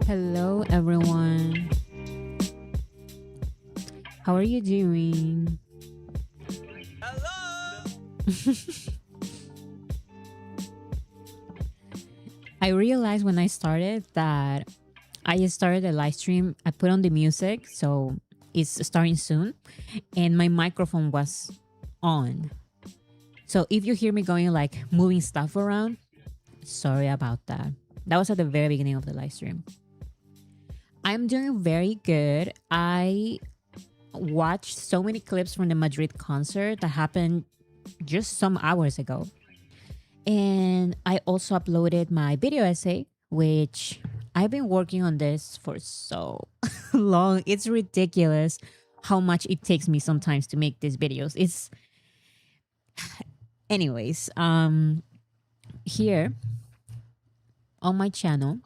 Hello, everyone. How are you doing? I realized when I started that I started a live stream. I put on the music, so it's starting soon, and my microphone was on. So if you hear me going like moving stuff around, sorry about that. That was at the very beginning of the live stream. I'm doing very good. I watched so many clips from the Madrid concert that happened just some hours ago. And I also uploaded my video essay, which I've been working on this for so long. It's ridiculous how much it takes me sometimes to make these videos. It's anyways, here on my channel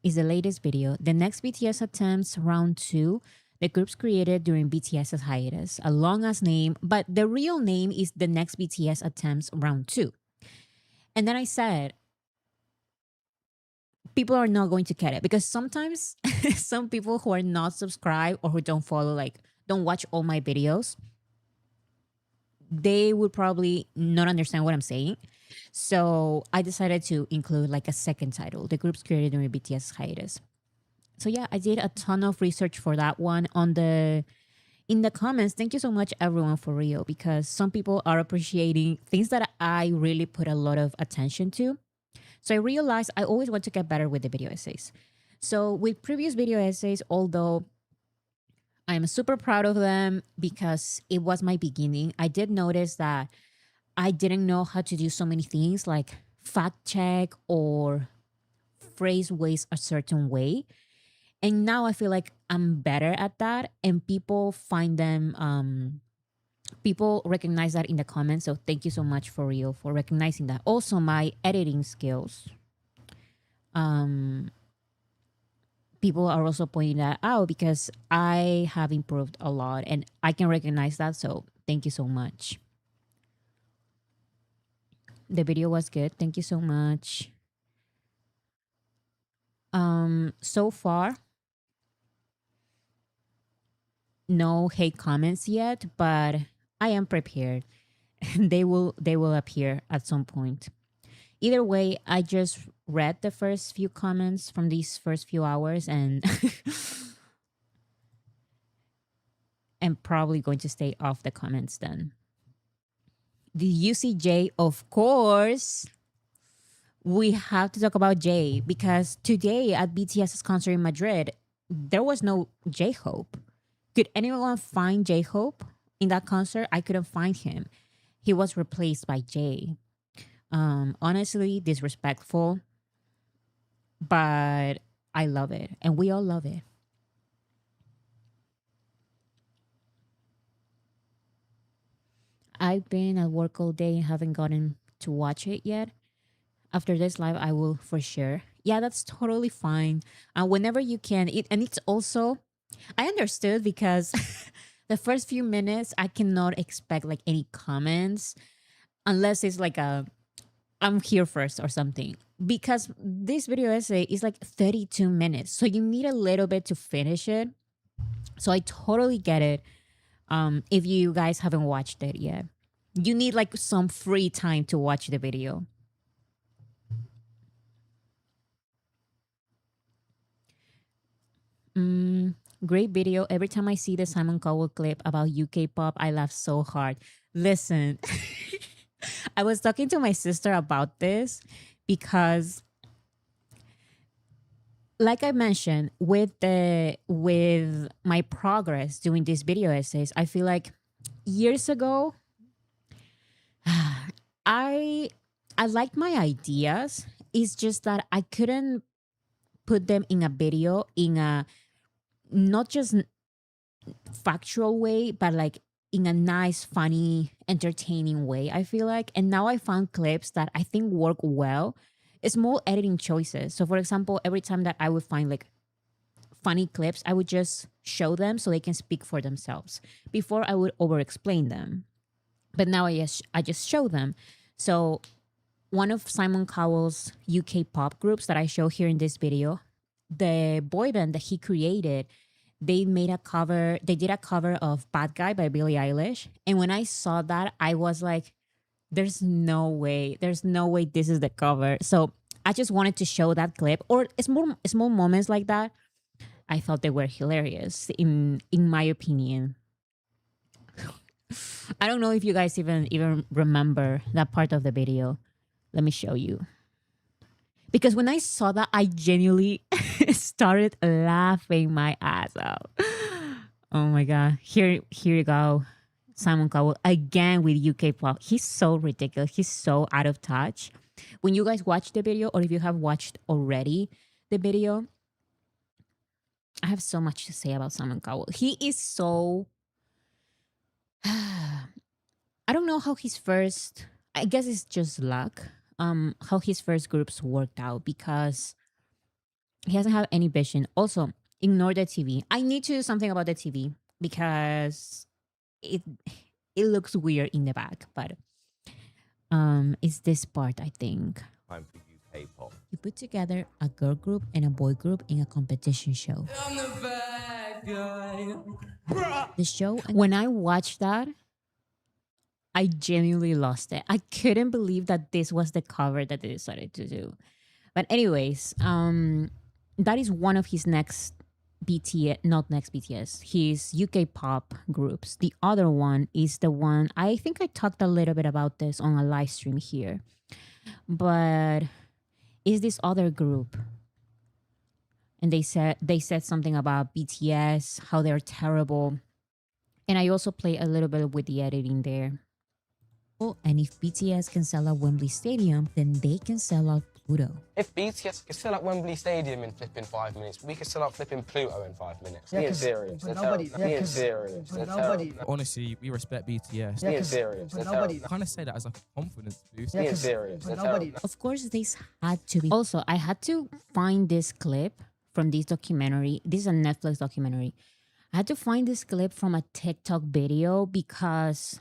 is the latest video. The next BTS attempts round 2. The groups created during BTS's hiatus, a long ass name, but the real name is the next BTS attempts round 2. And then I said, people are not going to get it because sometimes some people who are not subscribed or who don't follow, like, don't watch all my videos, they would probably not understand what I'm saying. So I decided to include like a second title, the groups created during BTS hiatus. So yeah, I did a ton of research for that one in the comments. Thank you so much everyone for real, because some people are appreciating things that I really put a lot of attention to. So I realized I always want to get better with the video essays. So with previous video essays, although I'm super proud of them because it was my beginning, I did notice that I didn't know how to do so many things like fact check or phrase ways a certain way. And now I feel like I'm better at that, and people find them people recognize that in the comments. So thank you so much for real for recognizing that. Also my editing skills, people are also pointing that out because I have improved a lot and I can recognize that. So thank you so much. The video was good. Thank you so much. So far, no hate comments yet, but I am prepared. They will appear at some point. Either way, I just read the first few comments from these first few hours and am probably going to stay off the comments then. Did you see Jay? Of course. We have to talk about Jay because today at BTS's concert in Madrid, there was no J Hope. Could anyone find J Hope in that concert? I couldn't find him. He was replaced by Jay. Honestly, disrespectful, but I love it, and we all love it. I've been at work all day and haven't gotten to watch it yet. After this live, I will for sure. Yeah, that's totally fine. Whenever you can. And it's also, I understood because the first few minutes, I cannot expect like any comments unless it's like a, I'm here first or something. Because this video essay is like 32 minutes. So you need a little bit to finish it. So I totally get it. If you guys haven't watched it yet, you need like some free time to watch the video. Great video. Every time I see the Simon Cowell clip about UK pop, I laugh so hard. Listen, I was talking to my sister about this because, like I mentioned, with my progress doing these video essays, I feel like years ago, I liked my ideas. It's just that I couldn't put them in a video in a not just factual way, but like in a nice, funny, entertaining way, I feel like. And now I found clips that I think work well. Small editing choices. So for example, every time that I would find like funny clips, I would just show them so they can speak for themselves. Before I would over explain them. But now I just show them. So one of Simon Cowell's UK pop groups that I show here in this video, the boy band that he created, they made a cover, they did a cover of Bad Guy by Billie Eilish. And when I saw that, I was like, there's no way this is the cover. So I just wanted to show that clip or small moments like that. I thought they were hilarious in my opinion. I don't know if you guys even remember that part of the video. Let me show you. Because when I saw that, I genuinely started laughing my ass out. Oh my god. Here you go. Simon Cowell again with UK pop. He's so ridiculous. He's so out of touch. When you guys watch the video, or if you have watched already the video, I have so much to say about Simon Cowell. He is so I don't know how his first, I guess it's just luck, how his first groups worked out because he doesn't have any vision. Also, ignore the TV. I need to do something about the TV because it it looks weird in the back, but it's this part I think. Time for UK pop. You put together a girl group and a boy group in a competition show. I'm the bad guy. The show, when I watched that, I genuinely lost it. I couldn't believe that this was the cover that they decided to do. But anyways, that is one of his next BTS, not next BTS, his UK pop groups. The other one is the one, I think I talked a little bit about this on a live stream here, but is this other group. And they said something about BTS, how they're terrible. And I also play a little bit with the editing there. And if BTS can sell out Wembley Stadium, then they can sell out Pluto. If BTS could sell out Wembley Stadium in flipping 5 minutes, we could sell out flipping Pluto in 5 minutes. Yeah, Being serious. but They're nobody- terrible. yeah, Being 'cause- serious. but They're nobody- terrible. Honestly, we respect BTS. Yeah, Being 'cause- serious. but They're nobody- terrible. I kind of say that as a confidence boost. Yeah, Being 'cause- serious. but They're nobody- terrible. Of course, this had to be. Also, I had to find this clip from this documentary. This is a Netflix documentary. I had to find this clip from a TikTok video because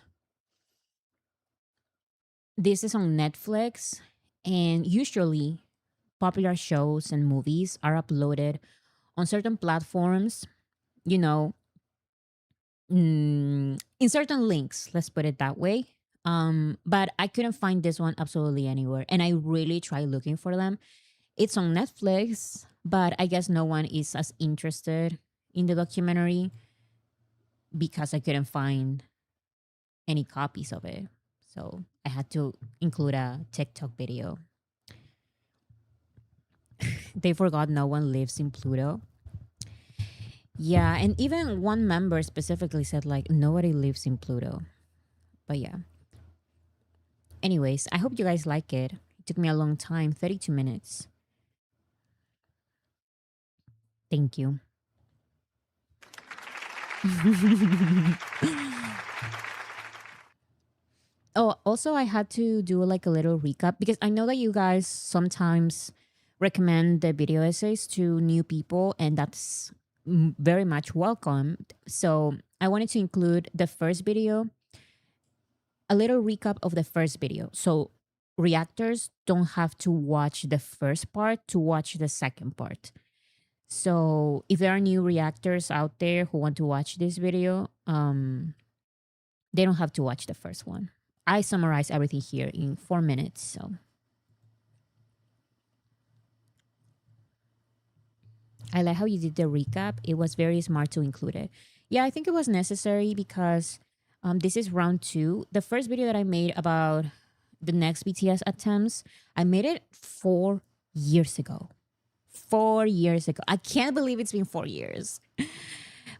this is on Netflix, and usually popular shows and movies are uploaded on certain platforms, you know, in certain links, let's put it that way. But I couldn't find this one absolutely anywhere, and I really tried looking for them. It's on Netflix, but I guess no one is as interested in the documentary because I couldn't find any copies of it. So I had to include a TikTok video. They forgot no one lives in Pluto. Yeah, and even one member specifically said like nobody lives in Pluto. But yeah. Anyways, I hope you guys like it. It took me a long time, 32 minutes. Thank you. Oh, also I had to do like a little recap because I know that you guys sometimes recommend the video essays to new people, and that's very much welcome. So I wanted to include the first video, a little recap of the first video. So reactors don't have to watch the first part to watch the second part. So if there are new reactors out there who want to watch this video, they don't have to watch the first one. I summarize everything here in 4 minutes. So I like how you did the recap. It was very smart to include it. Yeah, I think it was necessary because this is round 2. The first video that I made about the next BTS attempts, I made it 4 years ago. 4 years ago. I can't believe it's been 4 years.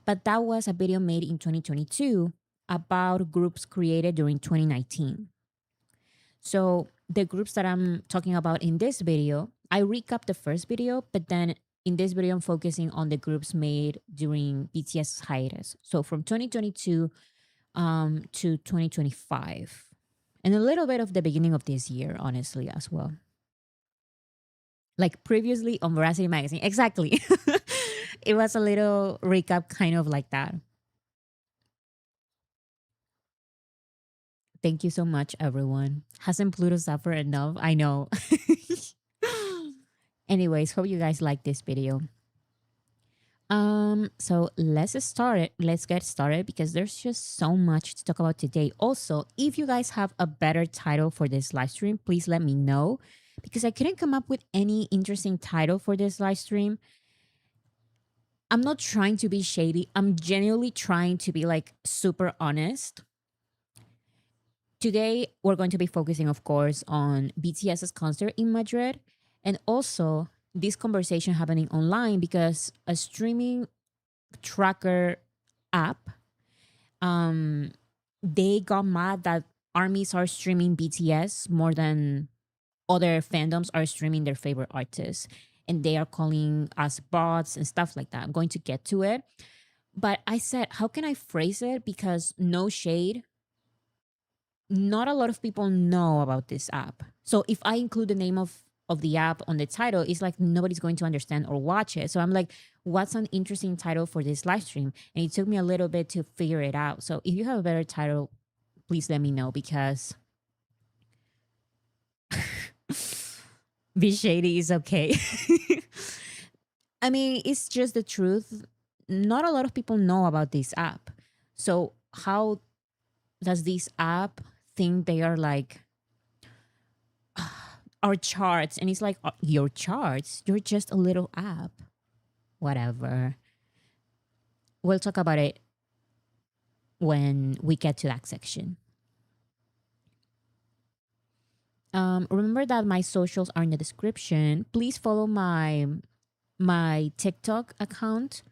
But that was a video made in 2022 about groups created during 2019. So the groups that I'm talking about in this video, I recap the first video, but then in this video, I'm focusing on the groups made during BTS hiatus. So from 2022 to 2025. And a little bit of the beginning of this year, honestly, as well. Like previously on Veracity Magazine. Exactly. It was a little recap kind of like that. Thank you so much, everyone. Hasn't Pluto suffered enough? I know. Anyways, hope you guys like this video. So let's get started because there's just so much to talk about today. Also, if you guys have a better title for this live stream, please let me know because I couldn't come up with any interesting title for this live stream. I'm not trying to be shady. I'm genuinely trying to be like super honest. Today, we're going to be focusing, of course, on BTS's concert in Madrid and also this conversation happening online because a streaming tracker app, they got mad that armies are streaming BTS more than other fandoms are streaming their favorite artists. And they are calling us bots and stuff like that. I'm going to get to it. But I said, how can I phrase it? Because no shade, not a lot of people know about this app. So if I include the name of the app on the title, it's like nobody's going to understand or watch it. So I'm like, what's an interesting title for this live stream? And it took me a little bit to figure it out. So if you have a better title, please let me know because be shady is okay. I mean, it's just the truth. Not a lot of people know about this app. So how does this app think they are like our charts? And it's like, your charts? You're just a little app. Whatever. We'll talk about it when we get to that section. Remember that my socials are in the description. Please follow my TikTok account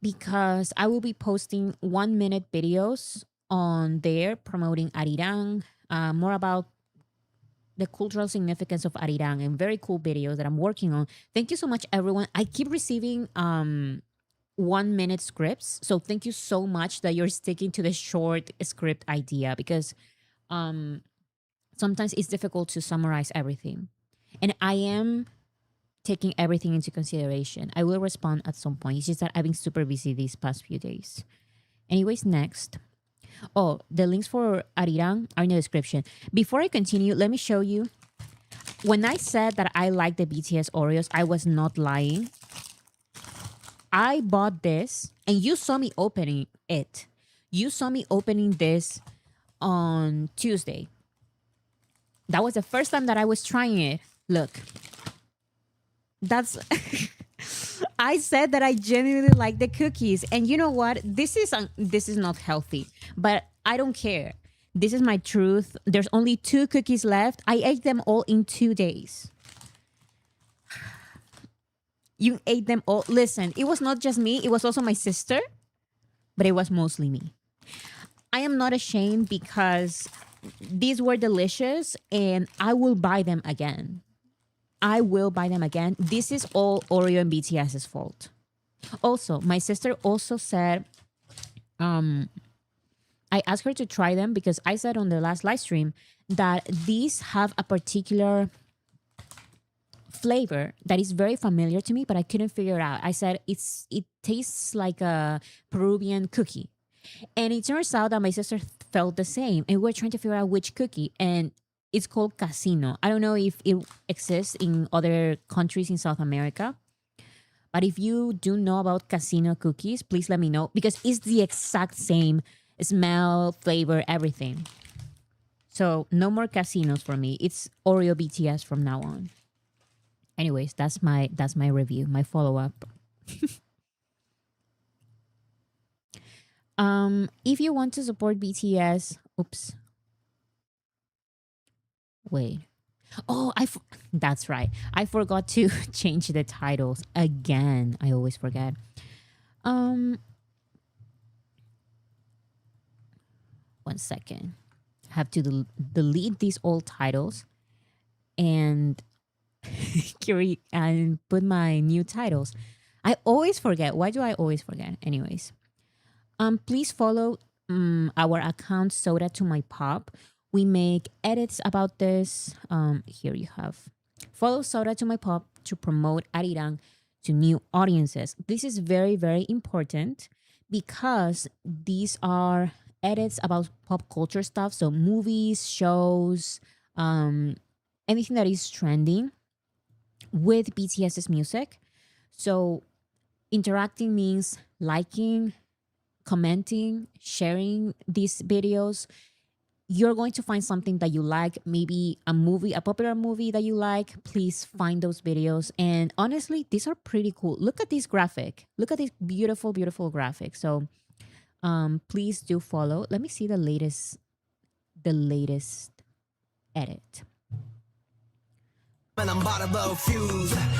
because I will be posting 1-minute videos on there promoting Arirang, more about the cultural significance of Arirang and very cool videos that I'm working on. Thank you so much, everyone. I keep receiving 1-minute scripts. So thank you so much that you're sticking to the short script idea because sometimes it's difficult to summarize everything. And I am taking everything into consideration. I will respond at some point. It's just that I've been super busy these past few days. Anyways, next. Oh, the links for Arirang are in the description. Before I continue, let me show you. When I said that I like the BTS Oreos, I was not lying. I bought this and you saw me opening it. You saw me opening this on Tuesday. That was the first time that I was trying it. Look. That's... I said that I genuinely like the cookies. And you know what? This is not healthy. But I don't care. This is my truth. There's only 2 cookies left. I ate them all in 2 days. You ate them all. Listen, it was not just me. It was also my sister. But it was mostly me. I am not ashamed because these were delicious. And I will buy them again. I will buy them again. This is all Oreo and BTS's fault. Also, my sister also said, I asked her to try them because I said on the last live stream that these have a particular flavor that is very familiar to me, but I couldn't figure it out. I said it tastes like a Peruvian cookie. And it turns out that my sister felt the same. And we're trying to figure out which cookie. And it's called Casino. I don't know if it exists in other countries in South America. But if you do know about Casino cookies, please let me know. Because it's the exact same smell, flavor, everything. So no more Casinos for me. It's Oreo BTS from now on. Anyways, that's my review, my follow-up. If you want to support BTS, oops. Wait. Oh, that's right. I forgot to change the titles again. I always forget. One second. I have to delete these old titles and and put my new titles. I always forget. Why do I always forget? Anyways. Please follow our account Soda to My Pop. We make edits about this. Here you have. Follow Soda to My Pop to promote Arirang to new audiences. This is very, very important because these are edits about pop culture stuff, so movies, shows, um, anything that is trending with BTS's music. So interacting means liking, commenting, sharing these videos. You're going to find something that you like, maybe a movie, a popular movie that you like. Please find those videos. And honestly, these are pretty cool. Look at this graphic. Look at this beautiful, beautiful graphic. So please do follow. Let me see the latest edit.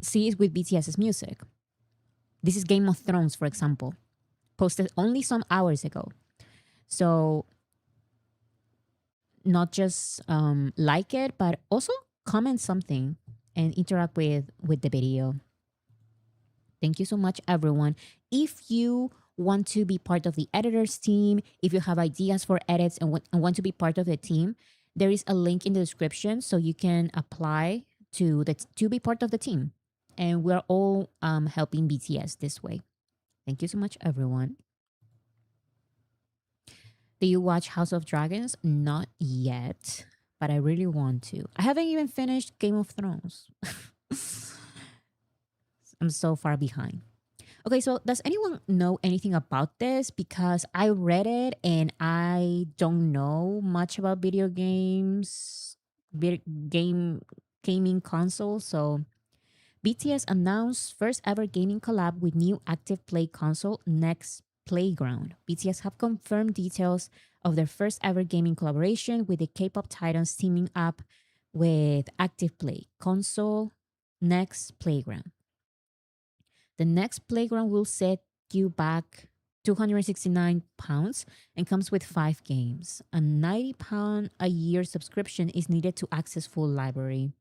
See it with BTS's music. This is Game of Thrones, for example, posted only some hours ago. So not just like it, but also comment something and interact with the video. Thank you so much, everyone. If you want to be part of the editors team, if you have ideas for edits and want to be part of the team, there is a link in the description so you can apply to be part of the team. And we're all helping BTS this way. Thank you so much, everyone. Do you watch House of Dragons? Not yet, but I really want to. I haven't even finished Game of Thrones. I'm so far behind. Okay, so does anyone know anything about this? Because I read it and I don't know much about video games, gaming consoles. So BTS announced first ever gaming collab with new active play console Next Playground. BTS have confirmed details of their first ever gaming collaboration with the K-pop titans teaming up with active play console Next Playground. The Next Playground will set you back £269 and comes with 5 games. A £90 a year subscription is needed to access full library.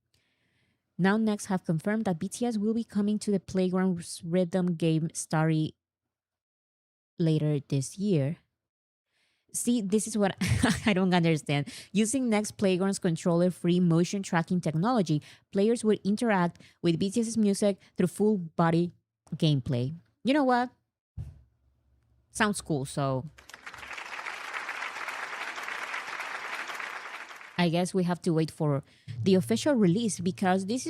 Now Next have confirmed that BTS will be coming to the Playground's rhythm game Starry later this year. See, this is what I don't understand. Using Next Playground's controller-free motion tracking technology, players will interact with BTS's music through full body gameplay. You know what? Sounds cool. So I guess we have to wait for the official release because this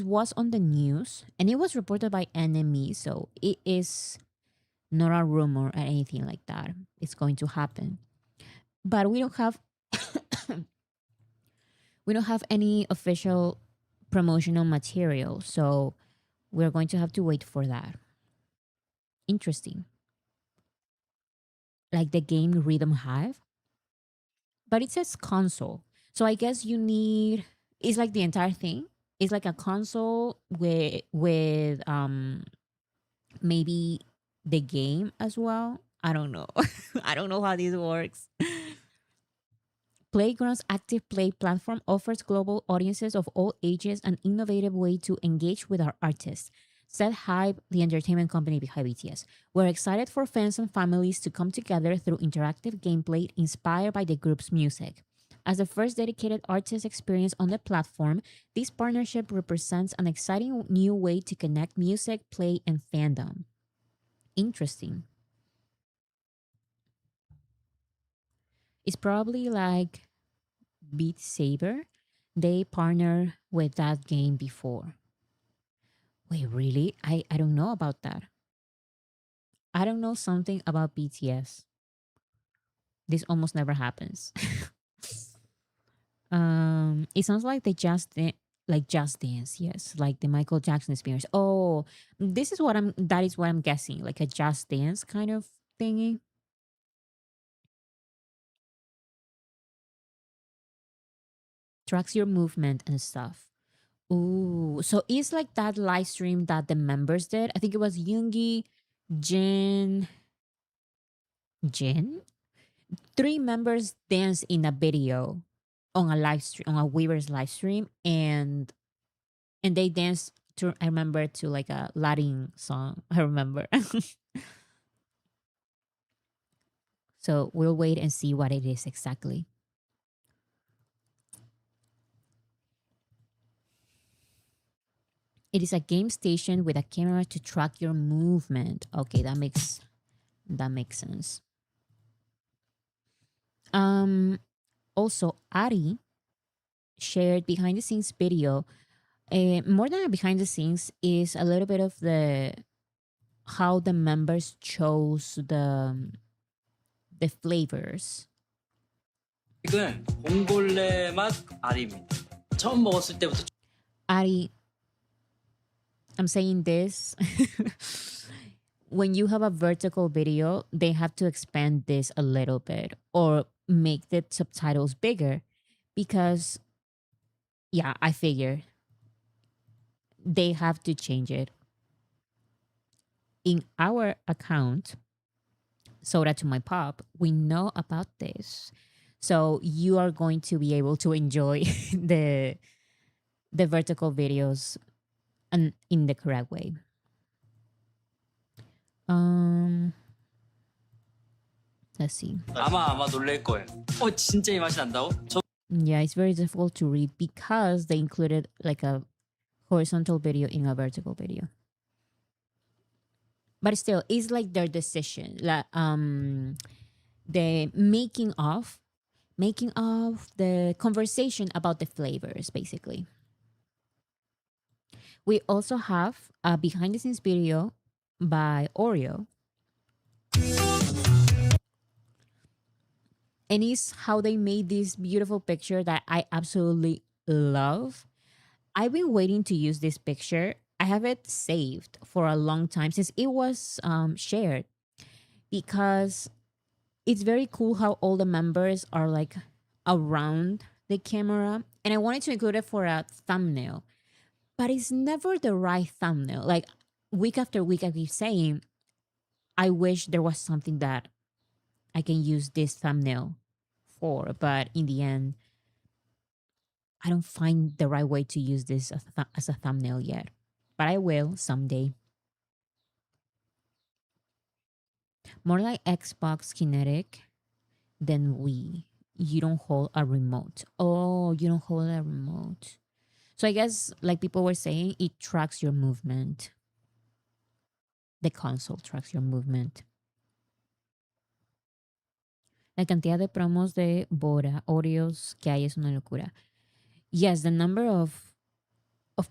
was on the news and it was reported by NME. So it is not a rumor or anything like that. It's going to happen. But we don't have any official promotional material. So we're going to have to wait for that. Interesting. Like the game Rhythm Hive. But it says console. So I guess it's like the entire thing. It's like a console with maybe the game as well. I don't know. I don't know how this works. Playground's active play platform offers global audiences of all ages an innovative way to engage with our artists, said Hype, the entertainment company behind BTS. We're excited for fans and families to come together through interactive gameplay inspired by the group's music. As the first dedicated artist experience on the platform, this partnership represents an exciting new way to connect music, play, and fandom. Interesting. It's probably like Beat Saber. They partner with that game before. Wait, really? I don't know about that. I don't know something about BTS. This almost never happens. It sounds like like Just Dance, yes, like the Michael Jackson experience. Oh, that is what I'm guessing, like a Just Dance kind of thingy. Tracks your movement and stuff. Ooh, so it's like that live stream that the members did. I think it was Yoongi, Jin, Jin. 3 members dance in a video on a live stream on a Weaver's live stream, and they dance to I remember to like a Latin song. I remember. So we'll wait and see what it is exactly. It is a game station with a camera to track your movement. Okay, that makes sense. Um, Also, Ari shared behind the scenes video. More than a behind the scenes is a little bit of the how the members chose the flavors. 이건 봉골레 맛 알입니다. 처음 먹었을 때부터 Ari, I'm saying this. When you have a vertical video, they have to expand this a little bit or make the subtitles bigger because, yeah, I figure they have to change it. In our account, Soda to My Pop, we know about this. So you are going to be able to enjoy the vertical videos and in the correct way. Um, let's see. 아마 놀랄 거예요. 진짜 이 맛이 난다고? Yeah, it's very difficult to read because they included like a horizontal video in a vertical video. But still, it's like their decision. The making of the conversation about the flavors, basically. We also have a behind the scenes video by Oreo. And it's how they made this beautiful picture that I absolutely love. I've been waiting to use this picture. I have it saved for a long time since it was shared because it's very cool how all the members are like around the camera. And I wanted to include it for a thumbnail, but it's never the right thumbnail. Like week after week, I keep saying, I wish there was something that I can use this thumbnail for, but in the end, I don't find the right way to use this as a thumbnail yet, but I will someday. More like Xbox Kinetic than Wii. You don't hold a remote. Oh, you don't hold a remote. So I guess, like people were saying, it tracks your movement. The console tracks your movement. La cantidad de promos de Bora, Oreos que hay es una locura. Yes, the number of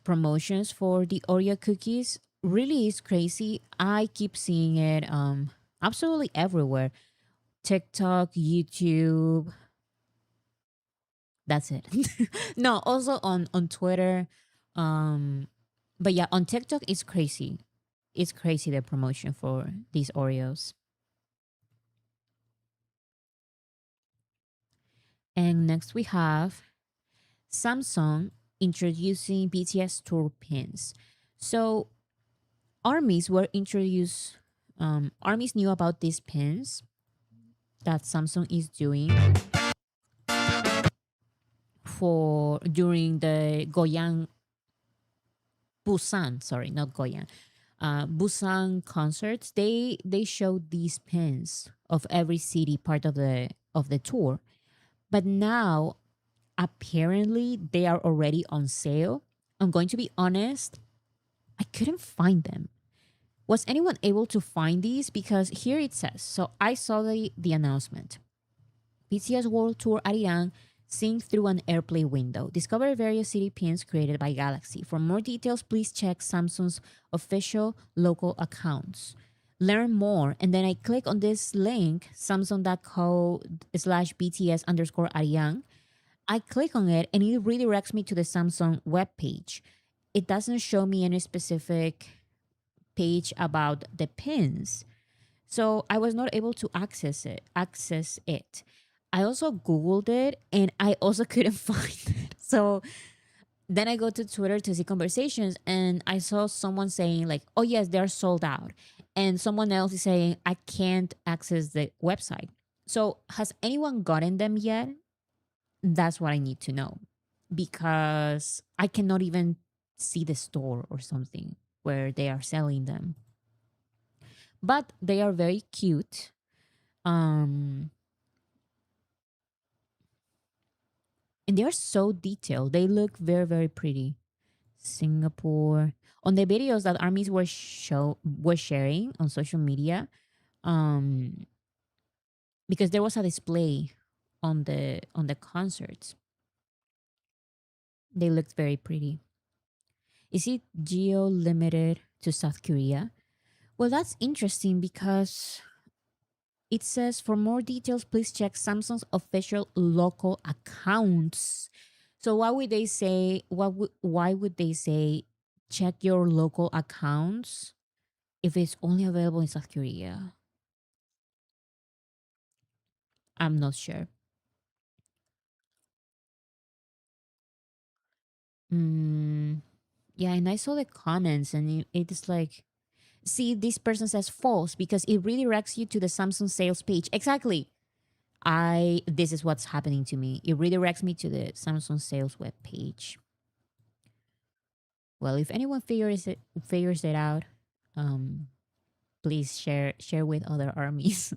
promotions for the Oreo cookies really is crazy. I keep seeing it absolutely everywhere. TikTok, YouTube. That's it. No, also on Twitter. But yeah, on TikTok it's crazy. It's crazy the promotion for these Oreos. And next we have Samsung introducing BTS tour pins. So armies were introduced. Armies knew about these pins that Samsung is doing for during the Busan. Sorry, not Goyang. Busan concerts. They showed these pins of every city part of the tour, but now apparently they are already on sale. I'm going to be honest, I couldn't find them. Was anyone able to find these? Because here it says, so I saw the announcement. BTS World Tour Arirang sing through an airplane window. Discover various city pins created by Galaxy. For more details, please check Samsung's official local accounts. Learn more. And then I click on this link, samsung.co/BTS underscore Arirang. I click on it and it redirects me to the Samsung webpage. It doesn't show me any specific page about the pins. So I was not able to access it. I also Googled it and I also couldn't find it. So then I go to Twitter to see conversations and I saw someone saying like, oh yes, they're sold out. And someone else is saying, I can't access the website. So has anyone gotten them yet? That's what I need to know because I cannot even see the store or something where they are selling them. But they are very cute. And they are so detailed. They look very, very pretty. Singapore. On the videos that armies were sharing on social media, because there was a display on the concerts. They looked very pretty. Is it geo limited to South Korea? Well, that's interesting because it says for more details, please check Samsung's official local accounts. So why would they say why would they say check your local accounts if it's only available in South Korea? I'm not sure. Mm, yeah, and I saw the comments and it is like, see, this person says false because it redirects you to the Samsung sales page. Exactly. This is what's happening to me. It redirects me to the Samsung sales web page. Well, if anyone figures it out, um, please share with other armies.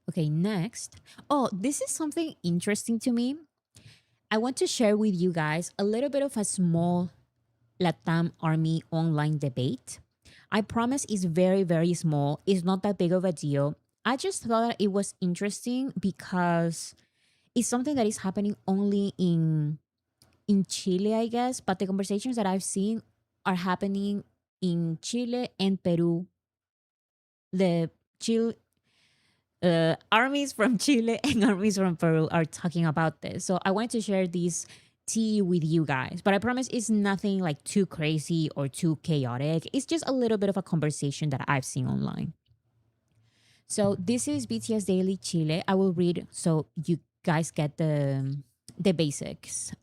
Okay, next. Oh, this is something interesting to me. I want to share with you guys a little bit of a small Latam Army online debate. I promise it's very, very small. It's not that big of a deal. I just thought it was interesting because it's something that is happening only in Chile, I guess. But the conversations that I've seen are happening in Chile and Peru. The Chile armies from Chile and armies from Peru are talking about this. So I wanted to share this tea with you guys. But I promise it's nothing like too crazy or too chaotic. It's just a little bit of a conversation that I've seen online. So this is BTS Daily Chile. I will read so you guys get the basics.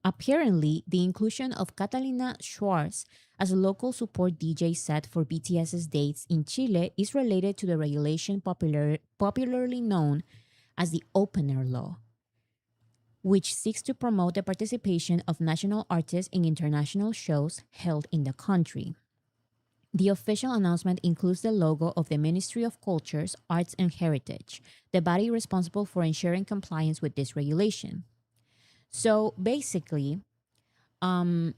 Apparently, the inclusion of Catalina Schwartz as a local support DJ set for BTS's dates in Chile is related to the regulation popularly known as the Opener Law, which seeks to promote the participation of national artists in international shows held in the country. The official announcement includes the logo of the Ministry of Cultures, Arts and Heritage, the body responsible for ensuring compliance with this regulation. So basically, um,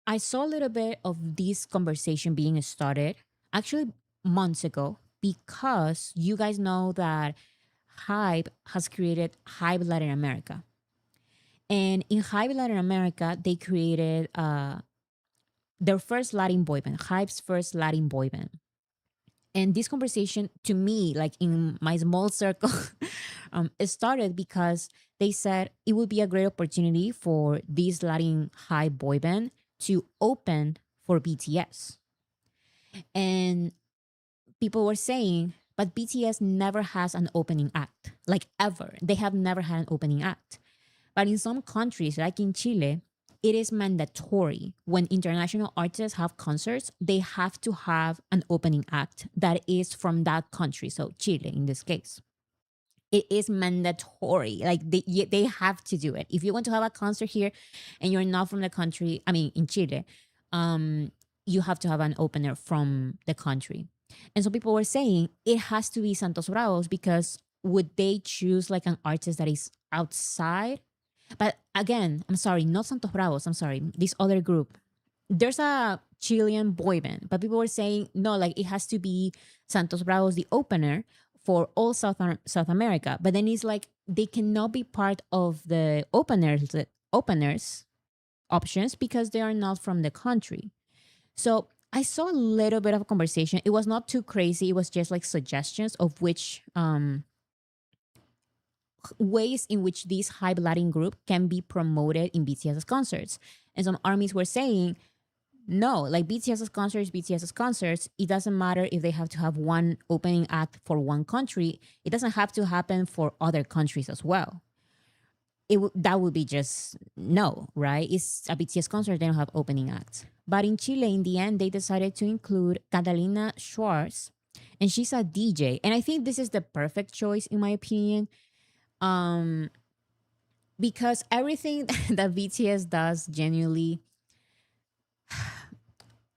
I saw a little bit of this conversation being started actually months ago because you guys know that Hype has created Hype Latin America. And in Hype Latin America, they created their first Latin boy band, Hype's first Latin boy band. And this conversation to me, like in my small circle, it started because they said it would be a great opportunity for this Latin high boy band to open for BTS. And people were saying, but BTS never has an opening act, like ever. They have never had an opening act. But in some countries, like in Chile, it is mandatory when international artists have concerts, they have to have an opening act that is from that country. So, Chile in this case. It is mandatory. Like they have to do it. If you want to have a concert here and you're not from the country, I mean, in Chile, um, you have to have an opener from the country. And so people were saying it has to be Santos Bravos because would they choose like an artist that is outside? But again, I'm sorry, not Santos Bravos. I'm sorry, this other group. There's a Chilean boy band, but people were saying no, like it has to be Santos Bravos, the opener for all South America. But then it's like they cannot be part of the openers options because they are not from the country. So I saw a little bit of a conversation. It was not too crazy. It was just like suggestions of which ways in which this high Latin group can be promoted in BTS's concerts. And some armies were saying, no, like BTS's concerts, it doesn't matter if they have to have one opening act for one country. It doesn't have to happen for other countries as well. That would be just no, right? It's a BTS concert, they don't have opening acts. But in Chile, in the end, they decided to include Catalina Schwartz, and she's a DJ. And I think this is the perfect choice, in my opinion, because everything that BTS does genuinely,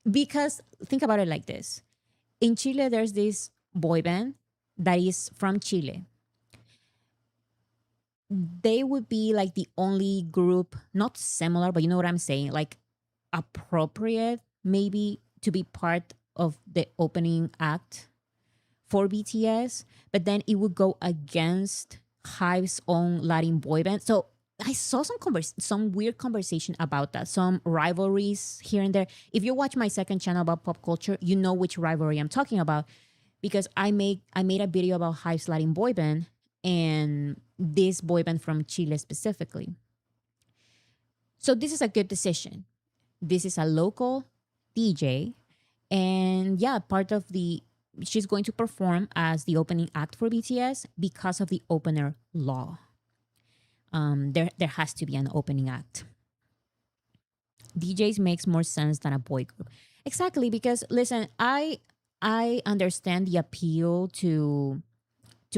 because think about it like this. In Chile, there's this boy band that is from Chile. They would be like the only group, not similar, but you know what I'm saying, like appropriate maybe to be part of the opening act for BTS, but then it would go against Hive's own Latin boy band. So I saw some weird conversation about that, some rivalries here and there. If you watch my second channel about pop culture, you know which rivalry I'm talking about because I made a video about Hive's Latin boy band and this boy band from Chile specifically. So this is a good decision. This is a local DJ, and yeah, part of the she's going to perform as the opening act for BTS because of the opener law. There has to be an opening act. DJs makes more sense than a boy group. Exactly, because listen, I understand the appeal to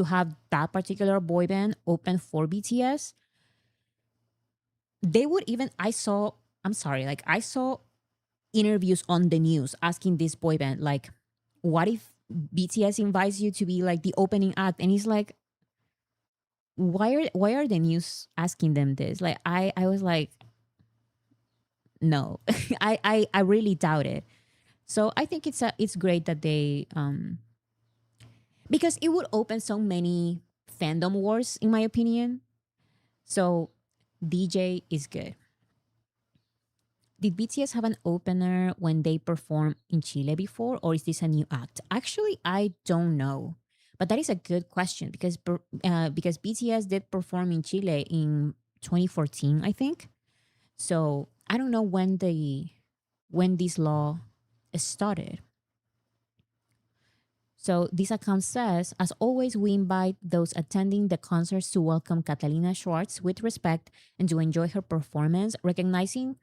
have that particular boy band open for BTS. They would even I saw I'm sorry, like I saw interviews on the news asking this boy band like, what if BTS invites you to be like the opening act? And he's like, why are the news asking them this? Like I was like, no. I really doubt it. So I think it's great that they because it would open so many fandom wars in my opinion. So DJ is good. Did BTS have an opener when they performed in Chile before, or is this a new act? Actually, I don't know, but that is a good question because BTS did perform in Chile in 2014, I think. So I don't know when this law started. So this account says, as always, we invite those attending the concerts to welcome Catalina Schwartz with respect and to enjoy her performance, recognizing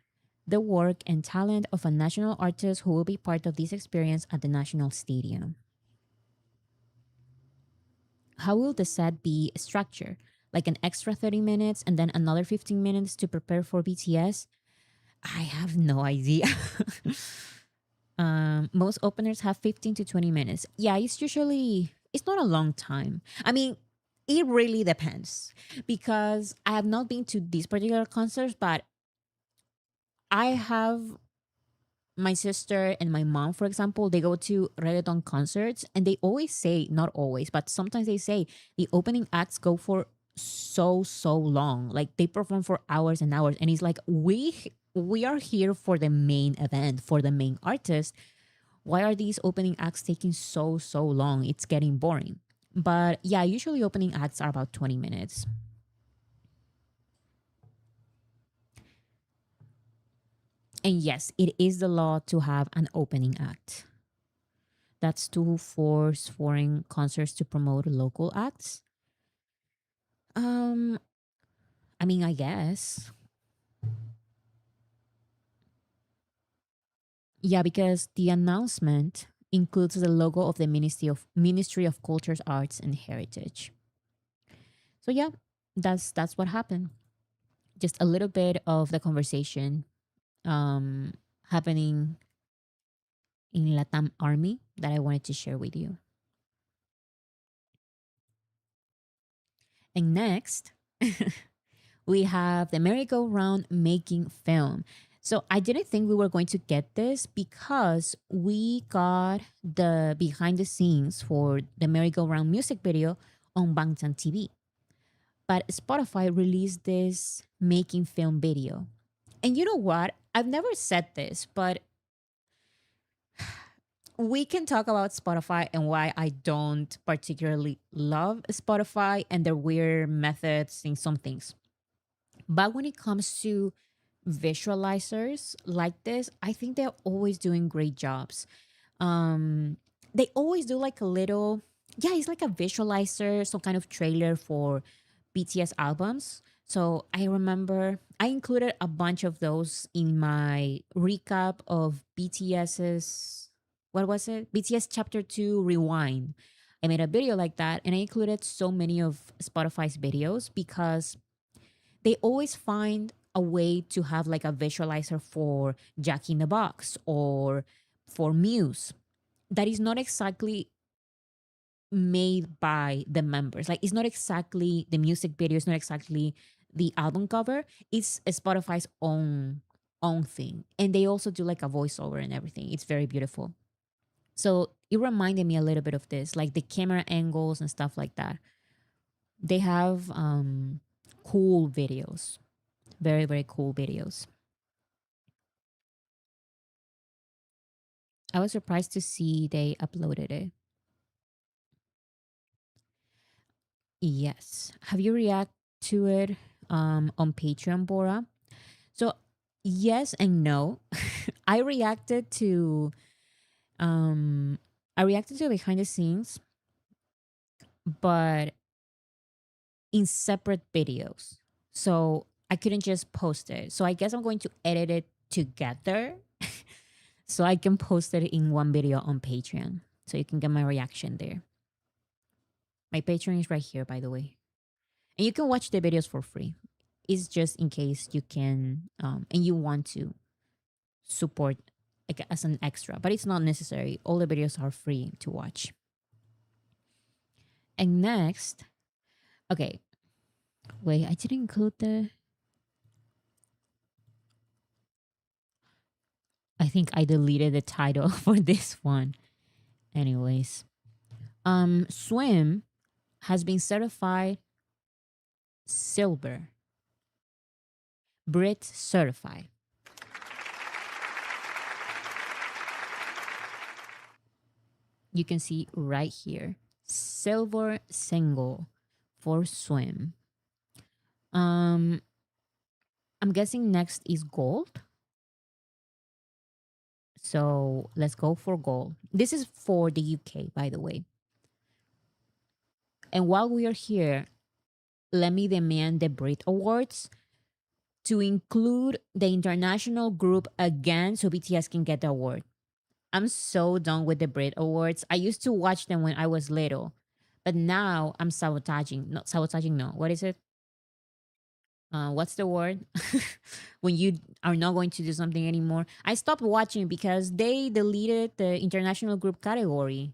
the work and talent of a national artist who will be part of this experience at the National Stadium. How will the set be structured? Like an extra 30 minutes and then another 15 minutes to prepare for BTS? I have no idea. Most openers have 15 to 20 minutes. Yeah, it's not a long time. I mean, it really depends because I have not been to these particular concerts, but I have my sister and my mom, for example, they go to reggaeton concerts and they always say, not always, but sometimes they say the opening acts go for so long. Like they perform for hours and hours. And it's like, we are here for the main event, for the main artist. Why are these opening acts taking so long? It's getting boring. But yeah, usually opening acts are about 20 minutes. And yes, it is the law to have an opening act. That's to force foreign concerts to promote local acts. Um, I mean, I guess. Yeah, because the announcement includes the logo of the Ministry of Cultures, Arts and Heritage. So yeah, that's what happened. Just a little bit of the conversation happening in Latam Army that I wanted to share with you. And next, we have the merry-go-round making film. So I didn't think we were going to get this because we got the behind the scenes for the merry-go-round music video on Bangtan TV. But Spotify released this making film video. And you know what? I've never said this, but we can talk about Spotify and why I don't particularly love Spotify and their weird methods in some things. But when it comes to visualizers like this, I think they're always doing great jobs. Um, they always do like a little, yeah, it's like a visualizer, some kind of trailer for BTS albums. So I remember I included a bunch of those in my recap of BTS's, what was it? BTS Chapter 2 Rewind. I made a video like that and I included so many of Spotify's videos because they always find a way to have like a visualizer for Jack in the Box or for Muse that is not exactly made by the members. Like it's not exactly the music video, it's not exactly the album cover. It's Spotify's own thing. And they also do like a voiceover and everything. It's very beautiful. So it reminded me a little bit of this, like the camera angles and stuff like that. They have cool videos, very, very cool videos. I was surprised to see they uploaded it. Yes. Have you react to it on Patreon, Bora? So yes and no. I reacted to um I reacted to behind the scenes, but in separate videos. So I couldn't just post it. So I guess I'm going to edit it together so I can post it in one video on Patreon. So you can get my reaction there. My Patreon is right here, by the way. And you can watch the videos for free. It's just in case you can and you want to support like as an extra, but it's not necessary. All the videos are free to watch. And next, okay, wait, I didn't include the. I think I deleted the title for this one. Anyways, Swim has been certified silver, Brit certified. You can see right here, silver single for Swim. I'm guessing next is gold. So let's go for gold. This is for the UK, by the way. And while we are here, let me demand the Brit Awards to include the international group again so BTS can get the award. I'm so done with the Brit Awards. I used to watch them when I was little, but now I'm sabotaging. Not sabotaging, no. What is it? What's the word? When you are not going to do something anymore. I stopped watching because they deleted the international group category.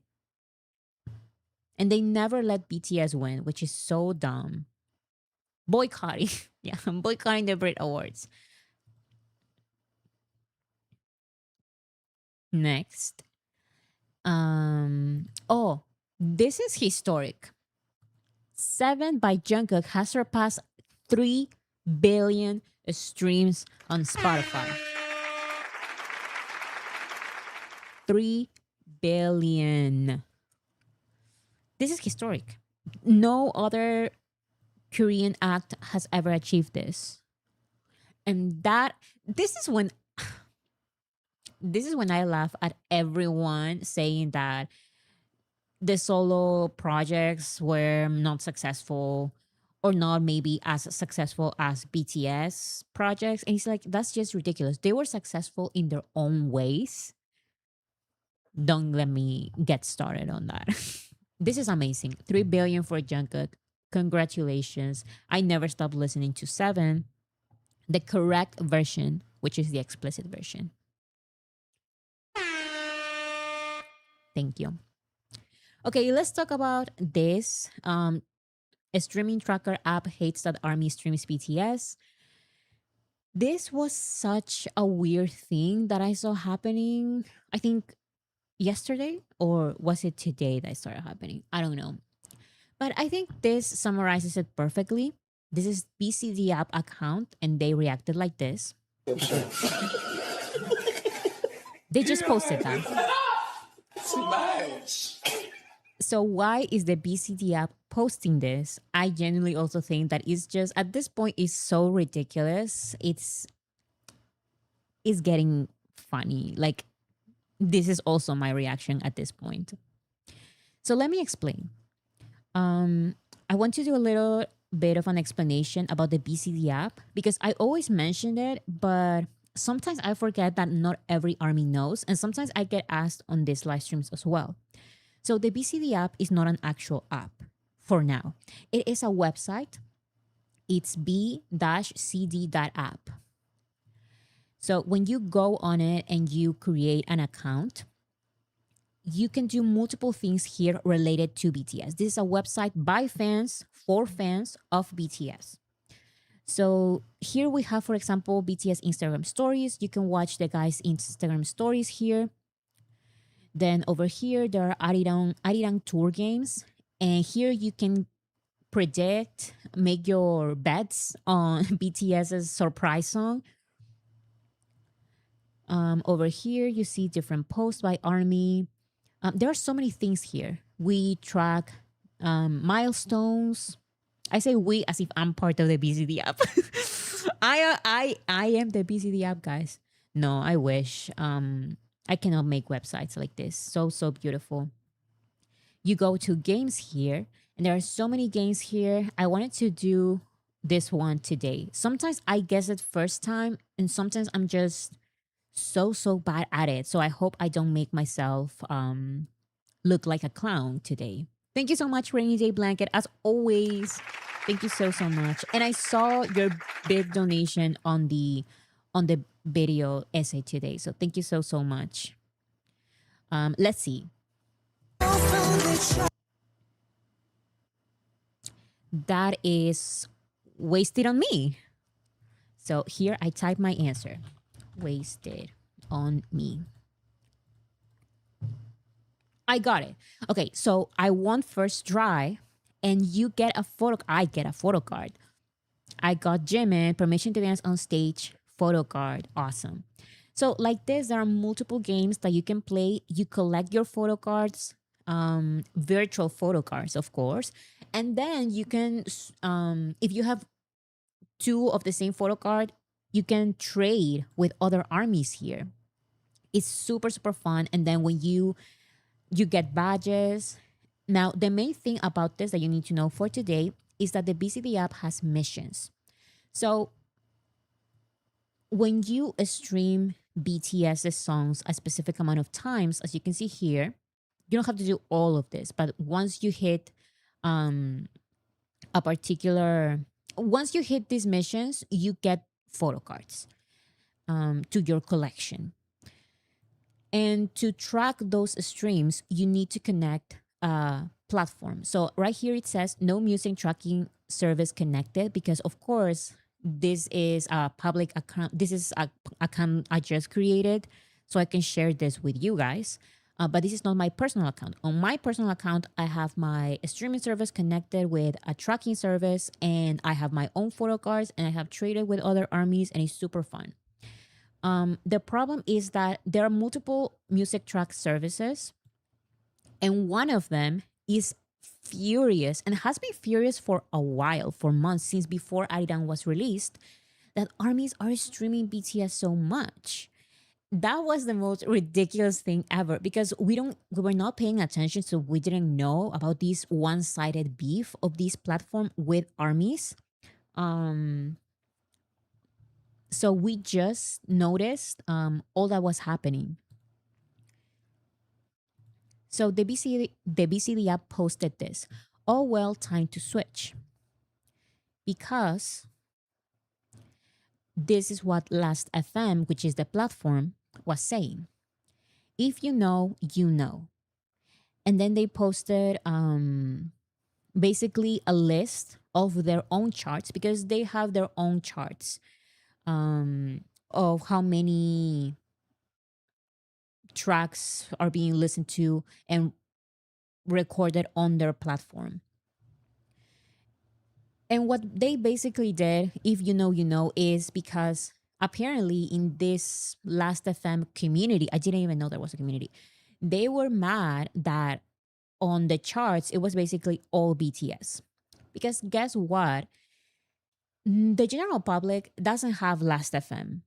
And they never let BTS win, which is so dumb. Boycotting. Yeah, I'm boycotting the Brit Awards. Next. Oh, this is historic. Seven by Jungkook has surpassed 3 billion streams on Spotify. 3 billion. This is historic. No other Korean act has ever achieved this. And this is when I laugh at everyone saying that the solo projects were not successful or not maybe as successful as BTS projects. And it's like, that's just ridiculous. They were successful in their own ways. Don't let me get started on that. This is amazing. 3 billion for Jungkook. Congratulations. I never stopped listening to Seven, the correct version, which is the explicit version. Thank you. Okay, let's talk about this. A streaming tracker app hates that ARMY streams BTS. This was such a weird thing that I saw happening, I think yesterday, or was it today that it started happening? I don't know. But I think this summarizes it perfectly. This is BCD app account, and they reacted like this. They just posted that. So why is the BCD app posting this? I genuinely also think that it's just at this point it's so ridiculous. It's getting funny. Like this is also my reaction at this point. So let me explain. I want to do a little bit of an explanation about the BCD app because I always mention it, but sometimes I forget that not every army knows, and sometimes I get asked on these live streams as well. So the BCD app is not an actual app for now. It is a website. It's b-cd.app. So when you go on it and you create an account, you can do multiple things here related to BTS. This is a website by fans, for fans of BTS. So here we have, for example, BTS Instagram stories. You can watch the guys' Instagram stories here. Then over here, there are Arirang tour games. And here you can predict, make your bets on BTS's surprise song. Over here, you see different posts by ARMY. There are so many things here. We track milestones. I say we as if I'm part of the BCD app. I am the BCD app, guys. No, I wish. I cannot make websites like this. So beautiful. You go to games here, and there are so many games here. I wanted to do this one today. Sometimes I guess it first time, and sometimes I'm just so bad at it. So I hope I don't make myself look like a clown today. Thank you so much, Rainy Day Blanket. As always, thank you so much. And I saw your big donation on the video essay today. So thank you so much. Let's see. That is wasted on me. So here I type my answer. Wasted on me. I got it. Okay, so I won first try, and you get a photo. I get a photo card. I got Jimin, permission to dance on stage, photo card. Awesome. So like this, there are multiple games that you can play. You collect your photo cards, virtual photo cards, of course, and then you can, if you have two of the same photo card, you can trade with other armies here. It's super fun. And then when you get badges. Now, the main thing about this that you need to know for today is that the BCD app has missions. So when you stream BTS's songs a specific amount of times, as you can see here, you don't have to do all of this. But once you hit once you hit these missions, you get photo cards to your collection. And to track those streams, you need to connect a platform. So right here it says no music tracking service connected, because of course this is a public account. This is a account I just created, so I can share this with you guys. But this is not my personal account. On my personal account, I have my streaming service connected with a tracking service, and I have my own photo cards, and I have traded with other armies, and it's super fun. The problem is that there are multiple music track services, and one of them is furious and has been furious for a while, for months, since before Arirang was released, that armies are streaming BTS so much. That was the most ridiculous thing ever, because we were not paying attention, so we didn't know about this one-sided beef of this platform with armies. So we just noticed all that was happening. So the BCD app posted this. Oh well, time to switch. Because this is what Last FM, which is the platform, was saying. If you know, you know. And then they posted basically a list of their own charts, because they have their own charts of how many tracks are being listened to and recorded on their platform. And what they basically did, if you know, you know, is because apparently in this Last FM community, I didn't even know there was a community. They were mad that on the charts, it was basically all BTS. Because guess what? The general public doesn't have Last FM.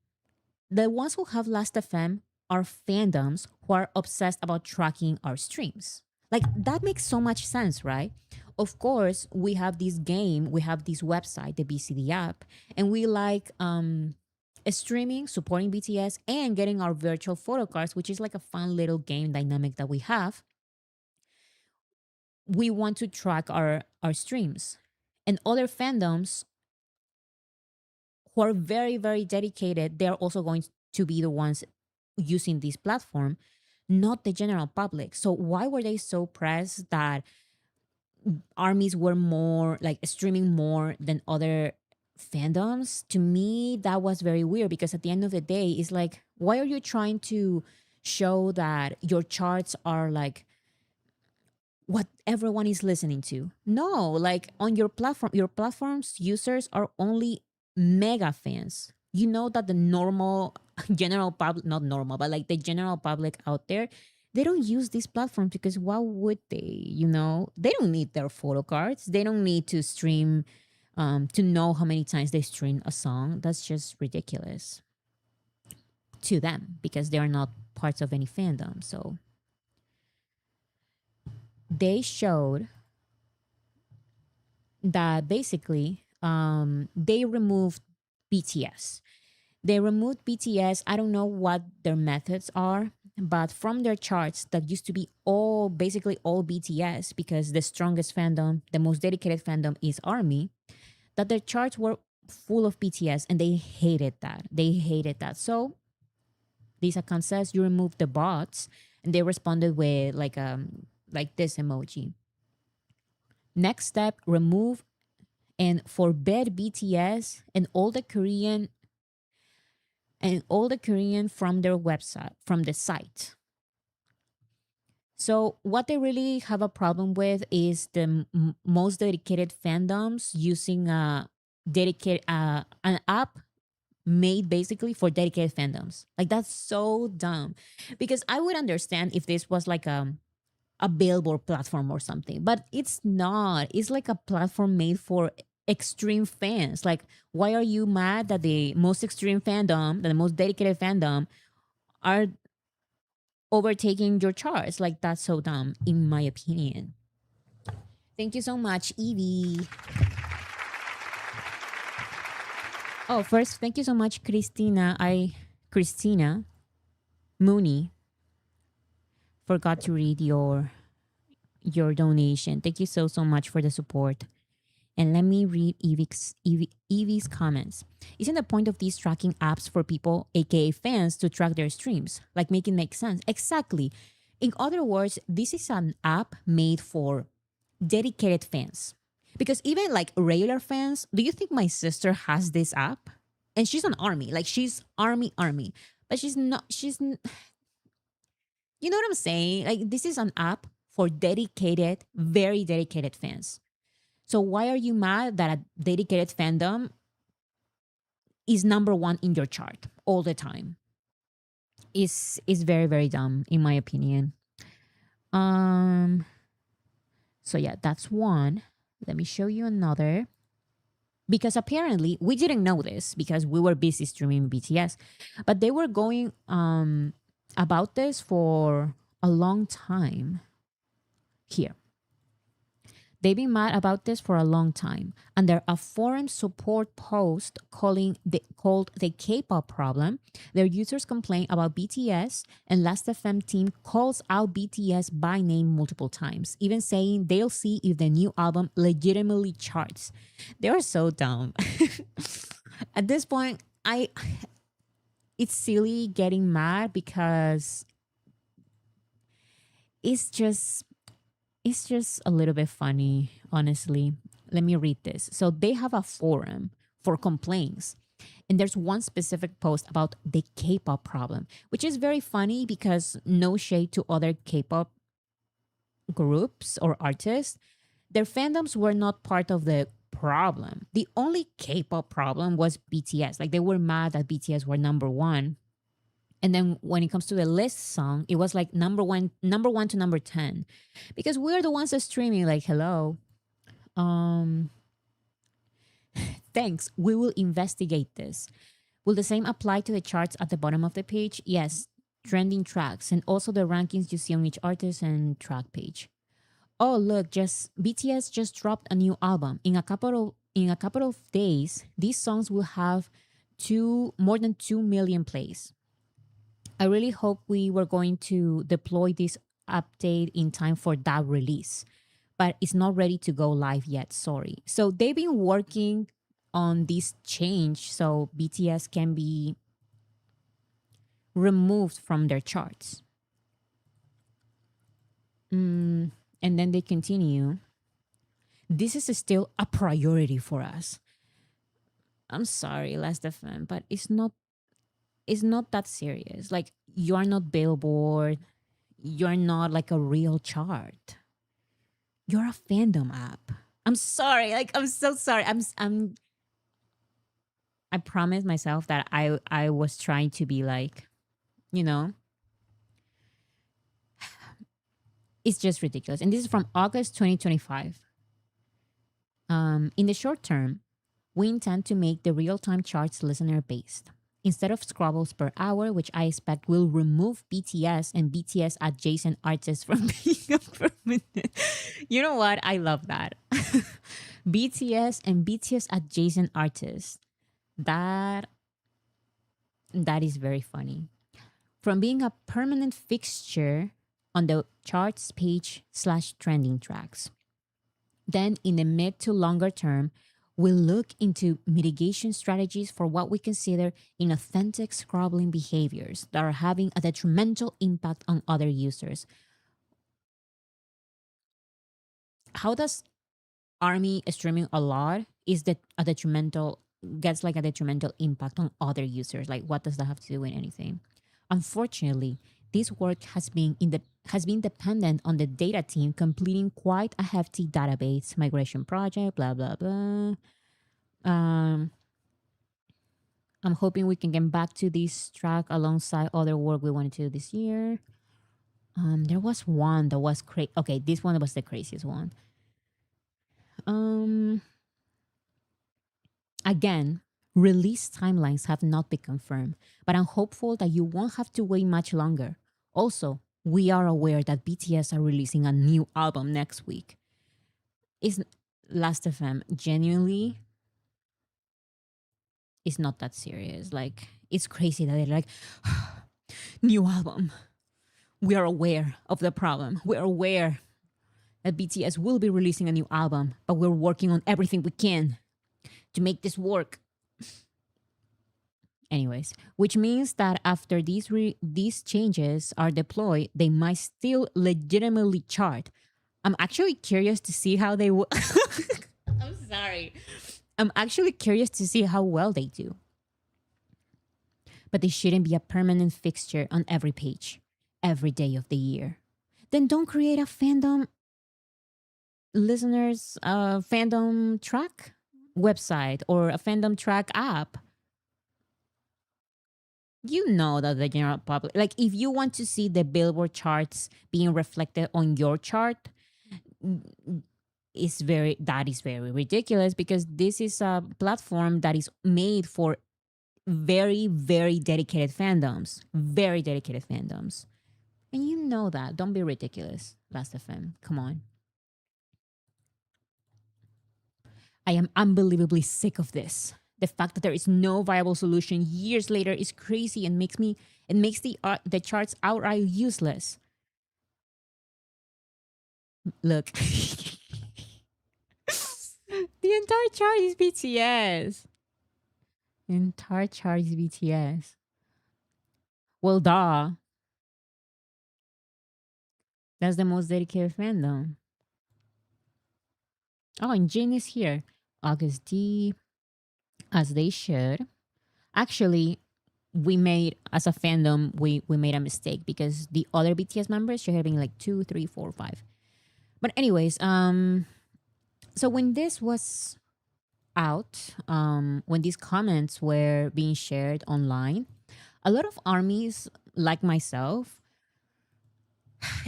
The ones who have Last FM are fandoms who are obsessed about tracking our streams. Like, that makes so much sense, right? Of course, we have this game, we have this website, the BCD app, and we like streaming, supporting BTS, and getting our virtual photo cards, which is like a fun little game dynamic that we have. We want to track our streams. And other fandoms who are very dedicated, they're also going to be the ones using this platform, not the general public. So why were they so pressed that armies were more like streaming more than other fandoms? To me, that was very weird, because at the end of the day, it's like, why are you trying to show that your charts are like what everyone is listening to. No, like on your platform's users are only mega fans. You know that the normal general public, not normal, but like the general public out there, they don't use these platforms because why would they? They don't need their photo cards. They don't need to stream to know how many times they stream a song. That's just ridiculous to them because they are not parts of any fandom. So they showed that basically they removed BTS. They removed BTS. I don't know what their methods are, but from their charts that used to be basically all BTS because the strongest fandom, the most dedicated fandom is ARMY, that their charts were full of BTS and they hated that. They hated that. So this account says you removed the bots and they responded with like this emoji. Next step, remove and forbid BTS and all the Korean from their website, from the site. So what they really have a problem with is the most dedicated fandoms using a dedicated an app made basically for dedicated fandoms. Like that's so dumb. Because I would understand if this was like a billboard platform or something, but it's not. It's like a platform made for extreme fans. Like, why are you mad that the most extreme fandom, that the most dedicated fandom, are overtaking your charts? Like, that's so dumb, in my opinion. Thank you so much, Evie. Oh, first, thank you so much, Christina Mooney. Forgot to read your donation. Thank you so much for the support. And let me read Evie's comments. Isn't the point of these tracking apps for people, aka fans, to track their streams? Like, make it make sense. Exactly. In other words, this is an app made for dedicated fans. Because even like regular fans, do you think my sister has this app? And she's an army. Like, she's army. But she's not, you know what I'm saying? Like, this is an app for dedicated, very dedicated fans. So why are you mad that a dedicated fandom is number one in your chart all the time? Is very, very dumb in my opinion. So yeah, that's one. Let me show you another. Because apparently we didn't know this because we were busy streaming BTS, but they were going about this for a long time. Here, they've been mad about this for a long time. Under a forum support post called the K-pop problem, their users complain about BTS, and Last.fm team calls out BTS by name multiple times, even saying they'll see if the new album legitimately charts. They are so dumb. At this point, it's silly getting mad because it's just a little bit funny, honestly. Let me read this. So they have a forum for complaints. And there's one specific post about the K-pop problem, which is very funny because no shade to other K-pop groups or artists. Their fandoms were not part of the problem. The only K-pop problem was BTS. Like, they were mad that BTS were number one. And then when it comes to the list song, it was like number one to number 10. Because we're the ones that streaming, like, hello. Thanks. We will investigate this. Will the same apply to the charts at the bottom of the page? Yes. Trending tracks and also the rankings you see on each artist and track page. Oh, look, BTS just dropped a new album. In a couple of days, these songs will have more than 2 million plays. I really hope we were going to deploy this update in time for that release, but it's not ready to go live yet. Sorry. So they've been working on this change so BTS can be removed from their charts. And then they continue. This is still a priority for us. I'm sorry, Last FM, but it's not it's not that serious. Like you are not Billboard, you're not like a real chart. You're a fandom app. I'm sorry. Like I'm so sorry. I promised myself that I was trying to be like, you know, it's just ridiculous. And this is from August 2025. In the short term, we intend to make the real-time charts listener based. Instead of scrubbles per hour, which I expect will remove BTS and BTS adjacent artists from being a permanent. You know what? I love that. BTS and BTS adjacent artists. That is very funny. From being a permanent fixture on the charts page / trending tracks. Then, in the mid to longer term, we'll look into mitigation strategies for what we consider inauthentic scrobbling behaviors that are having a detrimental impact on other users. How does Army streaming a lot is that a detrimental gets like a detrimental impact on other users? Like, what does that have to do with anything? Unfortunately, this work has been dependent on the data team completing quite a hefty database migration project. Blah blah blah. Um, I'm hoping we can get back to this track alongside other work we wanted to do this year. There was one that was crazy. Okay, this one was the craziest one. Um, Again, release timelines have not been confirmed, but I'm hopeful that you won't have to wait much longer. Also, we are aware that BTS are releasing a new album next week. Is Last of Them genuinely is not that serious. Like it's crazy that they're like new album. We are aware of the problem. We're aware that BTS will be releasing a new album, but we're working on everything we can to make this work. Anyways, which means that after these changes are deployed, they might still legitimately chart. I'm actually curious to see how they will. I'm sorry. I'm actually curious to see how well they do. But they shouldn't be a permanent fixture on every page, every day of the year. Then don't create a fandom listeners fandom track website or a fandom track app. You know that the general public, like if you want to see the Billboard charts being reflected on your chart, that is very ridiculous because this is a platform that is made for very, very dedicated fandoms. Very dedicated fandoms. And you know that. Don't be ridiculous, Last FM. Come on. I am unbelievably sick of this. The fact that there is no viable solution years later is crazy and makes the charts outright useless. Look. The entire chart is BTS. The entire chart is BTS. Well, duh. That's the most dedicated fandom. Oh, and Jin is here. August D, as they should. Actually, we made as a fandom we made a mistake because the other BTS members should have been like 2, 3, 4, 5. But anyways, so when this was out, when these comments were being shared online, a lot of armies like myself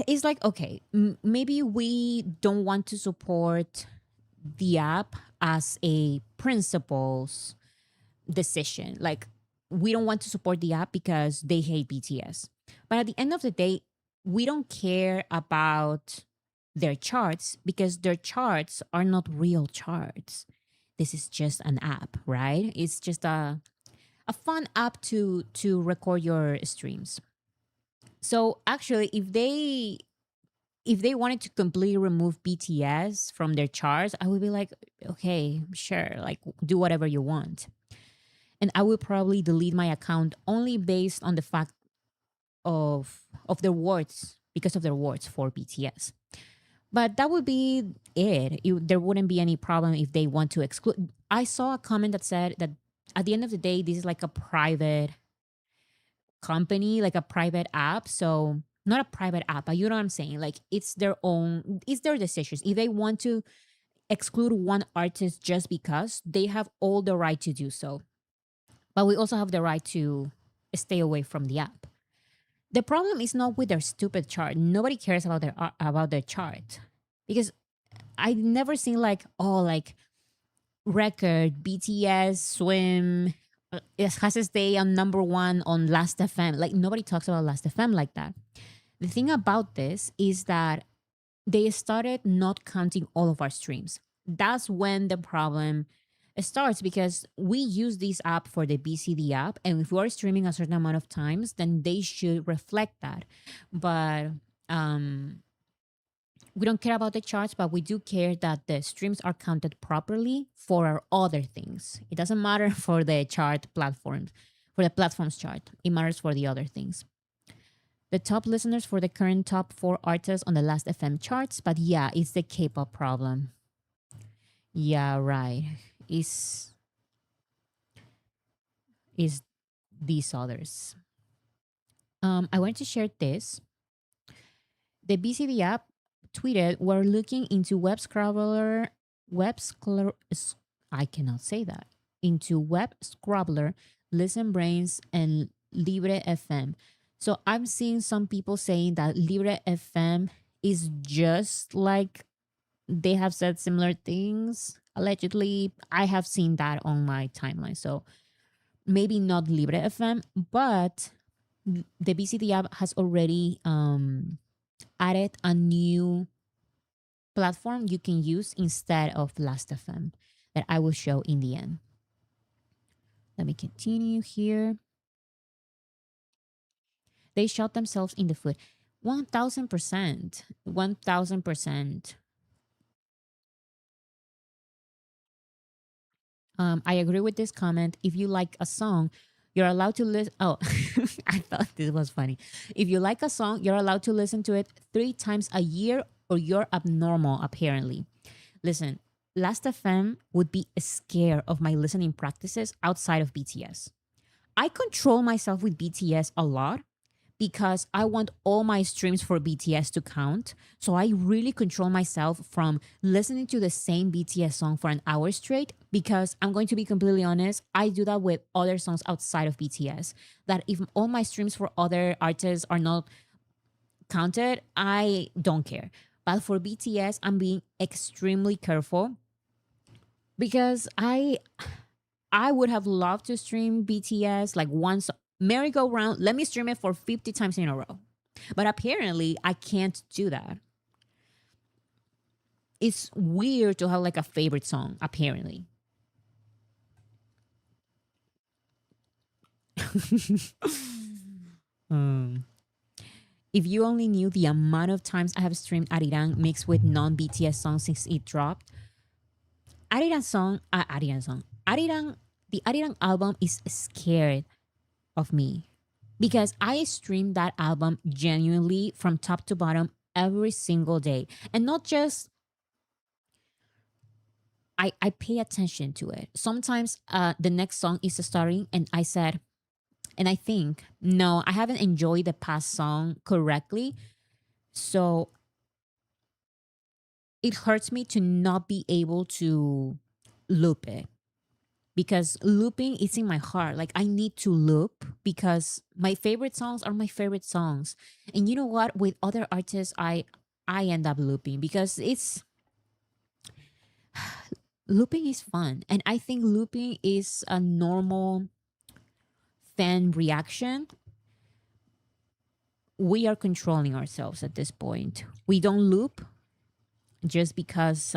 is like, okay, maybe we don't want to support the app as a principles decision. Like we don't want to support the app because they hate BTS. But at the end of the day, we don't care about their charts because their charts are not real charts. This is just an app, right? It's just a fun app to record your streams. So actually, if they wanted to completely remove BTS from their charts, I would be like, okay, sure, like do whatever you want. And I would probably delete my account only based on the fact of their words, because of their words for BTS. But that would be it. There wouldn't be any problem if they want to exclude. I saw a comment that said that at the end of the day, this is like a private company, like a private app. So not a private app, but you know what I'm saying? Like it's their decisions. If they want to exclude one artist just because, they have all the right to do so. But we also have the right to stay away from the app. The problem is not with their stupid chart. Nobody cares about their chart because I've never seen like, oh, like record BTS swim, it has to stay on number one on Last FM. Like nobody talks about Last FM like that. The thing about this is that they started not counting all of our streams. That's when the problem starts because we use this app for the BCD app, and if we're streaming a certain amount of times, then they should reflect that. But we don't care about the charts, but we do care that the streams are counted properly for our other things. It doesn't matter for the chart platforms, for the platforms chart. It matters for the other things. The top listeners for the current top 4 artists on the Last FM charts, but yeah, it's the K-pop problem. Yeah, right. Is these others. I wanted to share this. The BCD app tweeted, "We're looking into I cannot say that. Into Web Scrobbler, Listen Brains, and Libre FM." So I'm seeing some people saying that Libre FM is just like they have said similar things. Allegedly, I have seen that on my timeline. So maybe not Libre FM, but the BCD app has already added a new platform you can use instead of Last FM that I will show in the end. Let me continue here. They shot themselves in the foot. 1000%. 1000%. I agree with this comment. If you like a song, you're allowed to listen. Oh, I thought this was funny. If you like a song, you're allowed to listen to it 3 times a year or you're abnormal, apparently. Listen, Last.fm would be scared of my listening practices outside of BTS. I control myself with BTS a lot because I want all my streams for BTS to count. So I really control myself from listening to the same BTS song for an hour straight because I'm going to be completely honest, I do that with other songs outside of BTS. That if all my streams for other artists are not counted, I don't care. But for BTS, I'm being extremely careful because I would have loved to stream BTS like once merry-go-round. Let me stream it for 50 times in a row. But apparently, I can't do that. It's weird to have like a favorite song, apparently. If you only knew the amount of times I have streamed Arirang mixed with non-BTS songs since it dropped. Arirang, the Arirang album is scared of me because I stream that album genuinely from top to bottom every single day. And not just I pay attention to it. Sometimes the next song is starting and I said, and I think, no, I haven't enjoyed the past song correctly. So it hurts me to not be able to loop it because looping is in my heart. Like I need to loop because my favorite songs are my favorite songs. And you know what? With other artists, I end up looping because looping is fun. And I think looping is a normal fan reaction. We are controlling ourselves at this point. We don't loop just because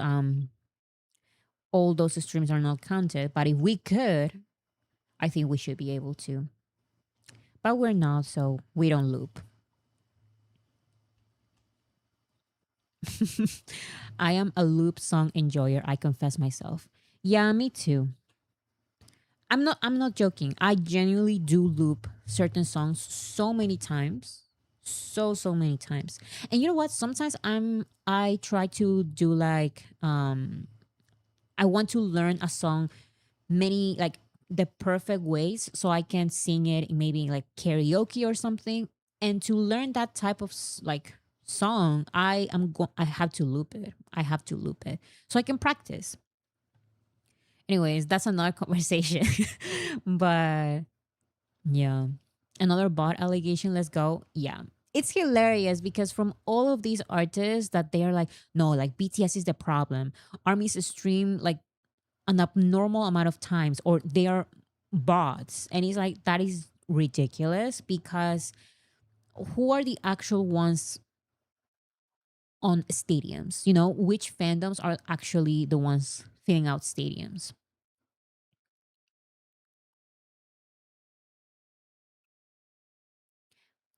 all those streams are not counted. But if we could, I think we should be able to. But we're not, so we don't loop. I am a loop song enjoyer, I confess myself. Yeah, me too. I'm not joking. I genuinely do loop certain songs so many times. So many times. And you know what? Sometimes I try to do like I want to learn a song many like the perfect ways so I can sing it in maybe like karaoke or something. And to learn that type of like song, I have to loop it. I have to loop it so I can practice. Anyways, that's another conversation. But yeah, another bot allegation. Let's go. Yeah, it's hilarious because from all of these artists that they are like, no, like BTS is the problem. Armies stream like an abnormal amount of times, or they are bots, and it's like that is ridiculous because who are the actual ones on stadiums? You know, which fandoms are actually the ones filling out stadiums?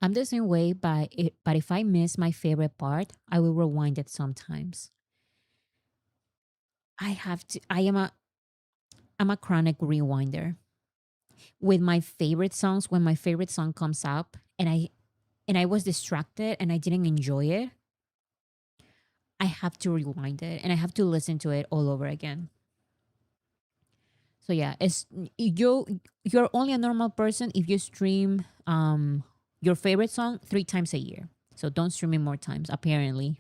I'm the same way, but if I miss my favorite part, I will rewind it sometimes. I have to. I'm a chronic rewinder with my favorite songs. When my favorite song comes up, and I was distracted and I didn't enjoy it, I have to rewind it and I have to listen to it all over again. So yeah, it's you're only a normal person if you stream your favorite song 3 times a year. So don't stream it more times. Apparently.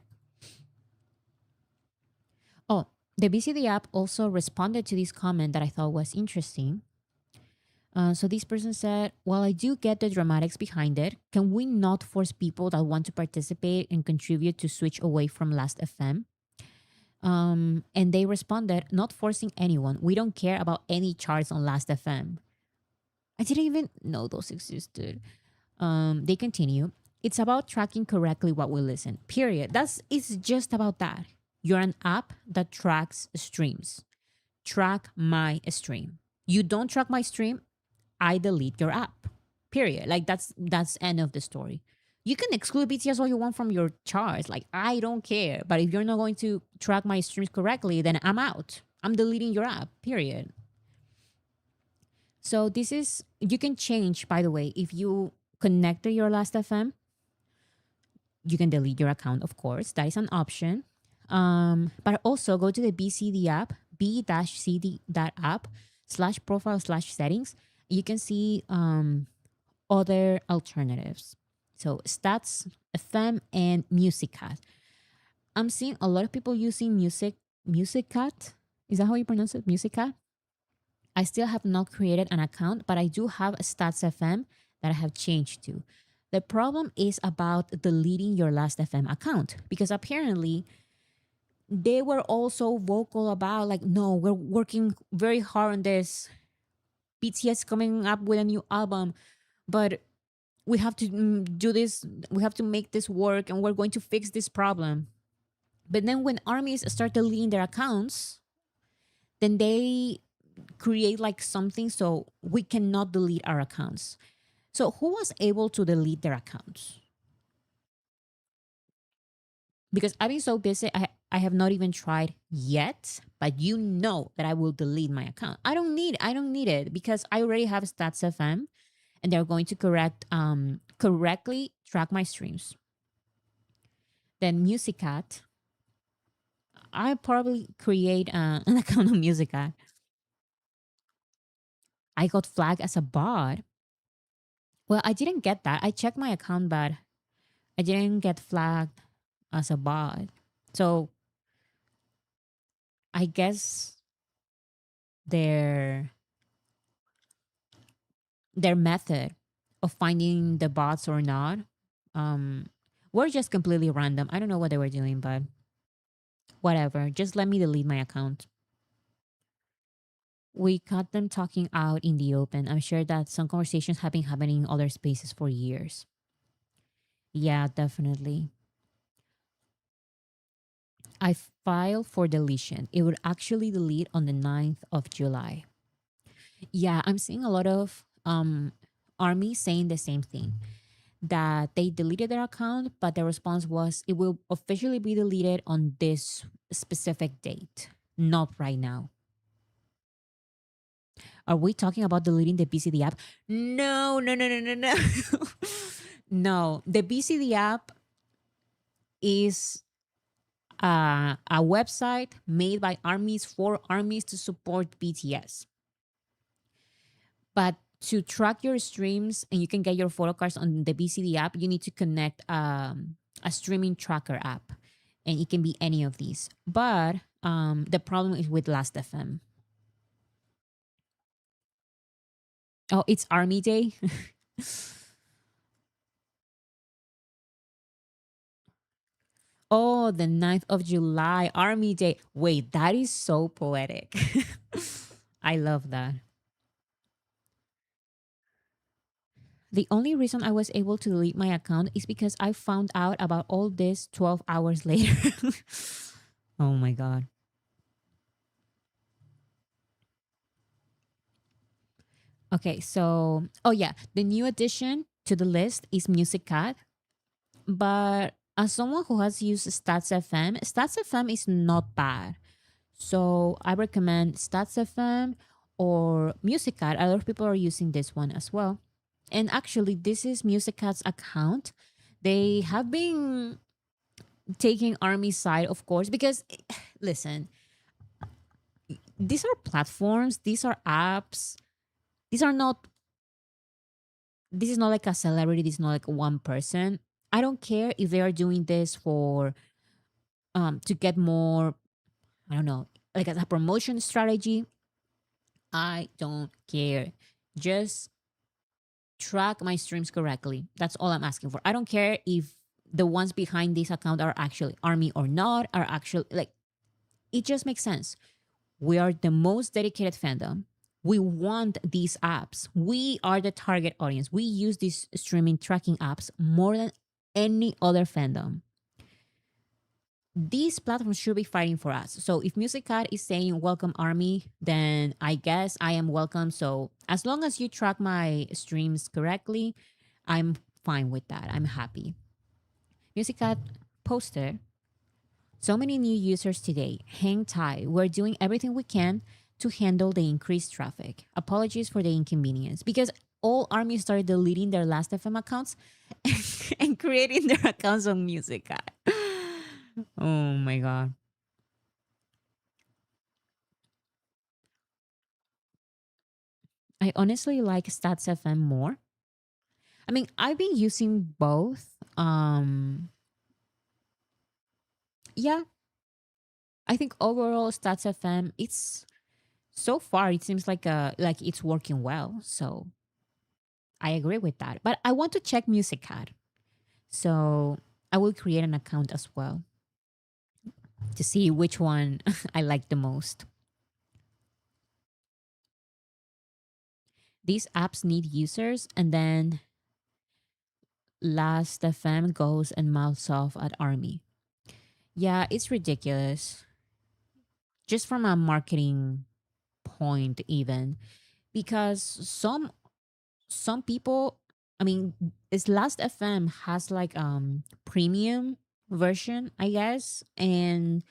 Oh, the BCD app also responded to this comment that I thought was interesting. So this person said, "While I do get the dramatics behind it, can we not force people that want to participate and contribute to switch away from Last FM?" And they responded, "Not forcing anyone. We don't care about any charts on Last FM." I didn't even know those existed. They continue. "It's about tracking correctly what we listen. Period. It's just about that. You're an app that tracks streams. Track my stream. You don't track my stream, I delete your app. Period. Like that's end of the story. You can exclude BTS all you want from your charts. Like I don't care. But if you're not going to track my streams correctly, then I'm out. I'm deleting your app. Period." So this is you can change, by the way, if you connect to your last FM, you can delete your account, of course. That is an option. But also go to the BCD app, b-cd app /profile/settings. You can see other alternatives. So Stats FM and Musicat. I'm seeing a lot of people using Musicat. Is that how you pronounce it? Musicat? I still have not created an account, but I do have a Stats FM that I have changed to. The problem is about deleting your last FM account because apparently they were also vocal about like, no, we're working very hard on this. BTS coming up with a new album, but we have to do this. We have to make this work, and we're going to fix this problem. But then when armies start deleting their accounts, then they create like something so we cannot delete our accounts. So who was able to delete their accounts? Because I've been so busy, I have not even tried yet, but you know that I will delete my account. I don't need it because I already have Stats FM and they're going to correctly track my streams. Then Musicat, I probably create an account on Musicat. I got flagged as a bot. Well, I didn't get that. I checked my account, but I didn't get flagged as a bot. So I guess their their method of finding the bots or not um were just completely random. I don't know what they were doing, but whatever. Just let me delete my account. We caught them talking out in the open. I'm sure that some conversations have been happening in other spaces for years. Yeah, definitely. I filed for deletion. It would actually delete on the 9th of July. Yeah, I'm seeing a lot of armies saying the same thing, that they deleted their account, but the response was it will officially be deleted on this specific date, not right now. Are we talking about deleting the BCD app? No, no, no, no, no, no. No, the BCD app is a website made by armies for armies to support BTS. But to track your streams and you can get your photo cards on the BCD app, you need to connect a streaming tracker app, and it can be any of these. But the problem is with Last.fm. Oh, it's Army Day. Oh, the 9th of July, Army Day. Wait, that is so poetic. I love that. The only reason I was able to delete my account is because I found out about all this 12 hours later. Oh my God. Okay, so, oh yeah, the new addition to the list is Music Cat. But as someone who has used Stats FM is not bad. So I recommend Stats FM or Musicat. A lot of people are using this one as well. And actually, this is Musicat's account. They have been taking Army side, of course, because listen, these are platforms, these are apps, these are not, this is not like a celebrity, this is not like one person. I don't care if they are doing this for to get more, I don't know, like as a promotion strategy. I don't care. Just track my streams correctly. That's all I'm asking for. I don't care if the ones behind this account are actually Army or not, are actually like, it just makes sense. We are the most dedicated fandom. We want these apps. We are the target audience. We use these streaming tracking apps more than any other fandom. These platforms should be fighting for us. So if Music Cat is saying welcome Army, then I guess I am welcome. So as long as you track my streams correctly, I'm fine with that. I'm happy. Music Cat posted so many new users today. Hang tight. We're doing everything we can to handle the increased traffic. Apologies for the inconvenience because all armies started deleting their last FM accounts and creating their accounts on Music Cat. Oh my God. I honestly like Stats FM more. I mean, I've been using both. Yeah, I think overall Stats FM, it's so far it seems like it's working well. So I agree with that. But I want to check Music Cat. So I will create an account as well to see which one I like the most. These apps need users, and then Last FM goes and mouths off at Army. Yeah, it's ridiculous. Just from a marketing point, even because some people, I mean, this Last FM has like premium version, I guess, and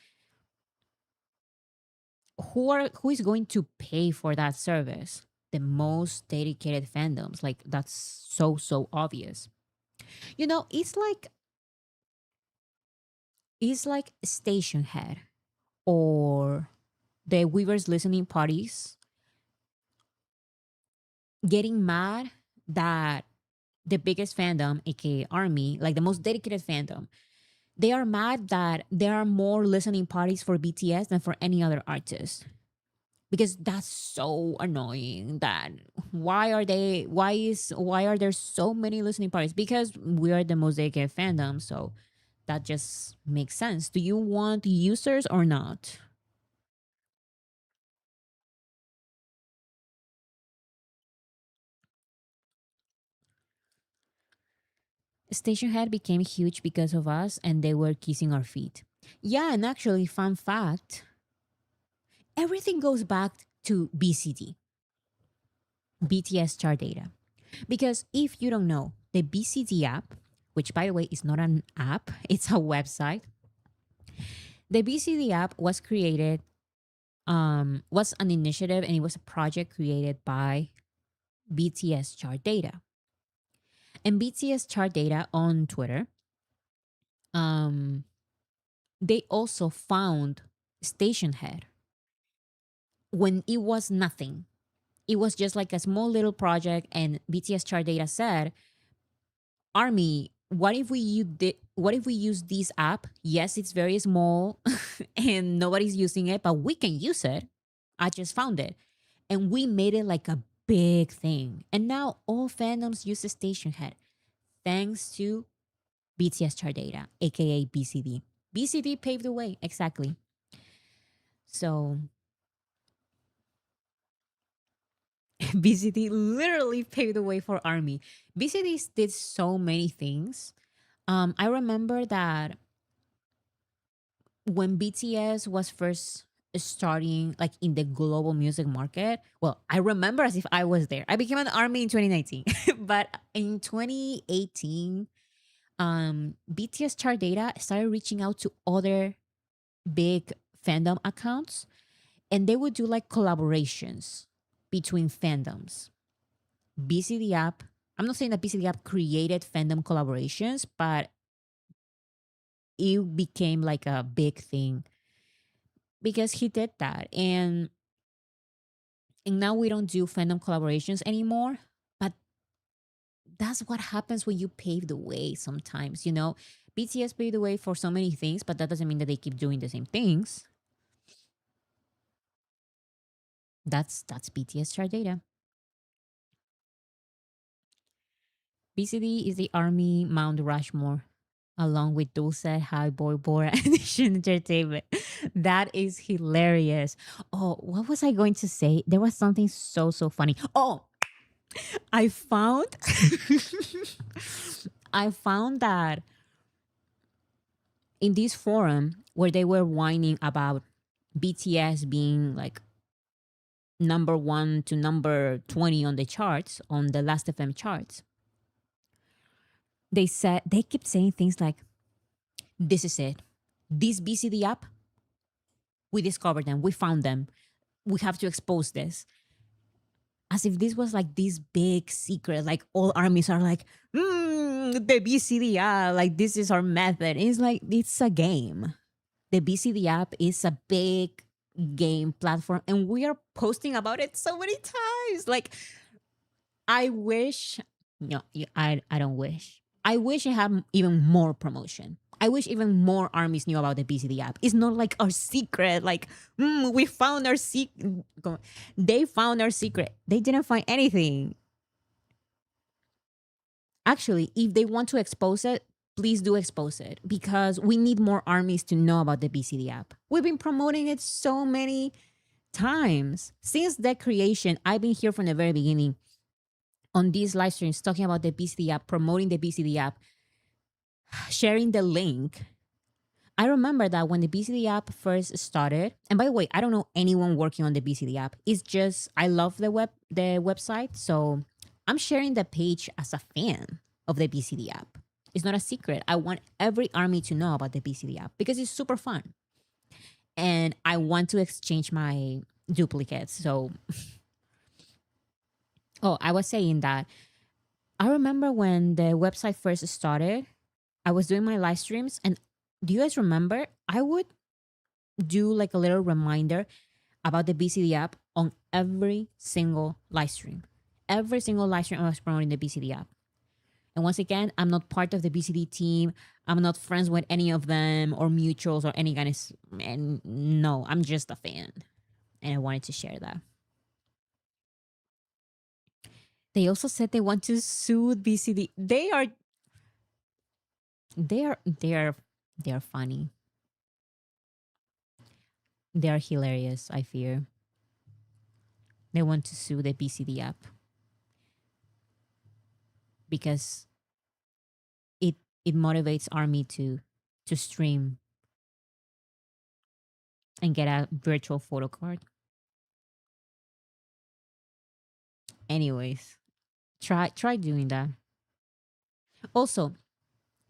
who is going to pay for that service? The most dedicated fandoms. Like that's so obvious. You know, it's like Station Head or the Weavers listening parties getting mad that the biggest fandom, aka Army, like the most dedicated fandom, they are mad that there are more listening parties for BTS than for any other artist. Because that's so annoying that why are there so many listening parties? Because we are the most dedicated fandom, so that just makes sense. Do you want users or not? Station Head became huge because of us and they were kissing our feet. Yeah, and actually, fun fact, everything goes back to BCD, BTS chart data. Because if you don't know, the BCD app, which by the way is not an app, it's a website. The BCD app was created, was an initiative and it was a project created by BTS chart data. And BTS chart data on Twitter, um, they also found Station Head when it was nothing. it was just like a small little project, and BTS chart data said, Army, what if we use this app? Yes, it's very small and nobody's using it, but we can use it. I just found it. And we made it like a big thing. And now all fandoms use the station head thanks to BTS chart data, aka BCD. BCD paved the way, exactly. So BCD literally paved the way for Army. BCD did so many things. I remember that when BTS was first starting like in the global music market, well, I remember as if I was there. I became an Army in 2019, but in 2018, BTS chart data started reaching out to other big fandom accounts, and they would do like collaborations between fandoms. BCD app, I'm not saying that BCD app created fandom collaborations, but it became like a big thing because he did that. And now we don't do fandom collaborations anymore, but that's what happens when you pave the way sometimes, you know. BTS paved the way for so many things, but that doesn't mean that they keep doing the same things. That's BTS chart data. BCD is the Army Mount Rushmore, along with Dulce, High Boy, Bora, and Asian Entertainment. That is hilarious. Oh, what was I going to say? There was something so funny. Oh, I found I found that in this forum where they were whining about BTS being like number 1 to number 20 on the charts, on the Last FM charts, they kept saying things like, this is it. This BCD app, we discovered them, we found them, we have to expose this. As if this was like this big secret, like all armies are like, the BCD app, like this is our method. It's like, it's a game. The BCD app is a big game platform, and we are posting about it so many times. Like, I wish, no, I don't wish. I wish it had even more promotion. I wish even more armies knew about the BCD app. It's not like our secret. Like, we found our secret. They found our secret. They didn't find anything. Actually, if they want to expose it, please do expose it, because we need more armies to know about the BCD app. We've been promoting it so many times. Since the creation, I've been here from the very beginning on these live streams talking about the BCD app, promoting the BCD app, sharing the link. I remember that when the BCD app first started, and by the way, I don't know anyone working on the BCD app. It's just I love the website, so I'm sharing the page as a fan of the BCD app. It's not a secret. I want every army to know about the BCD app because it's super fun. And I want to exchange my duplicates. So, oh, I was saying that I remember when the website first started, I was doing my live streams. And do you guys remember? I would do like a little reminder about the BCD app on every single live stream. Every single live stream I was promoting the BCD app. And once again, I'm not part of the BCD team. I'm not friends with any of them or mutuals or any kind of. And no, I'm just a fan. And I wanted to share that. They also said they want to sue BCD. They are funny. They are hilarious, I fear. They want to sue the BCD app because it motivates Army to stream and get a virtual photo card. Anyways, try doing that. Also,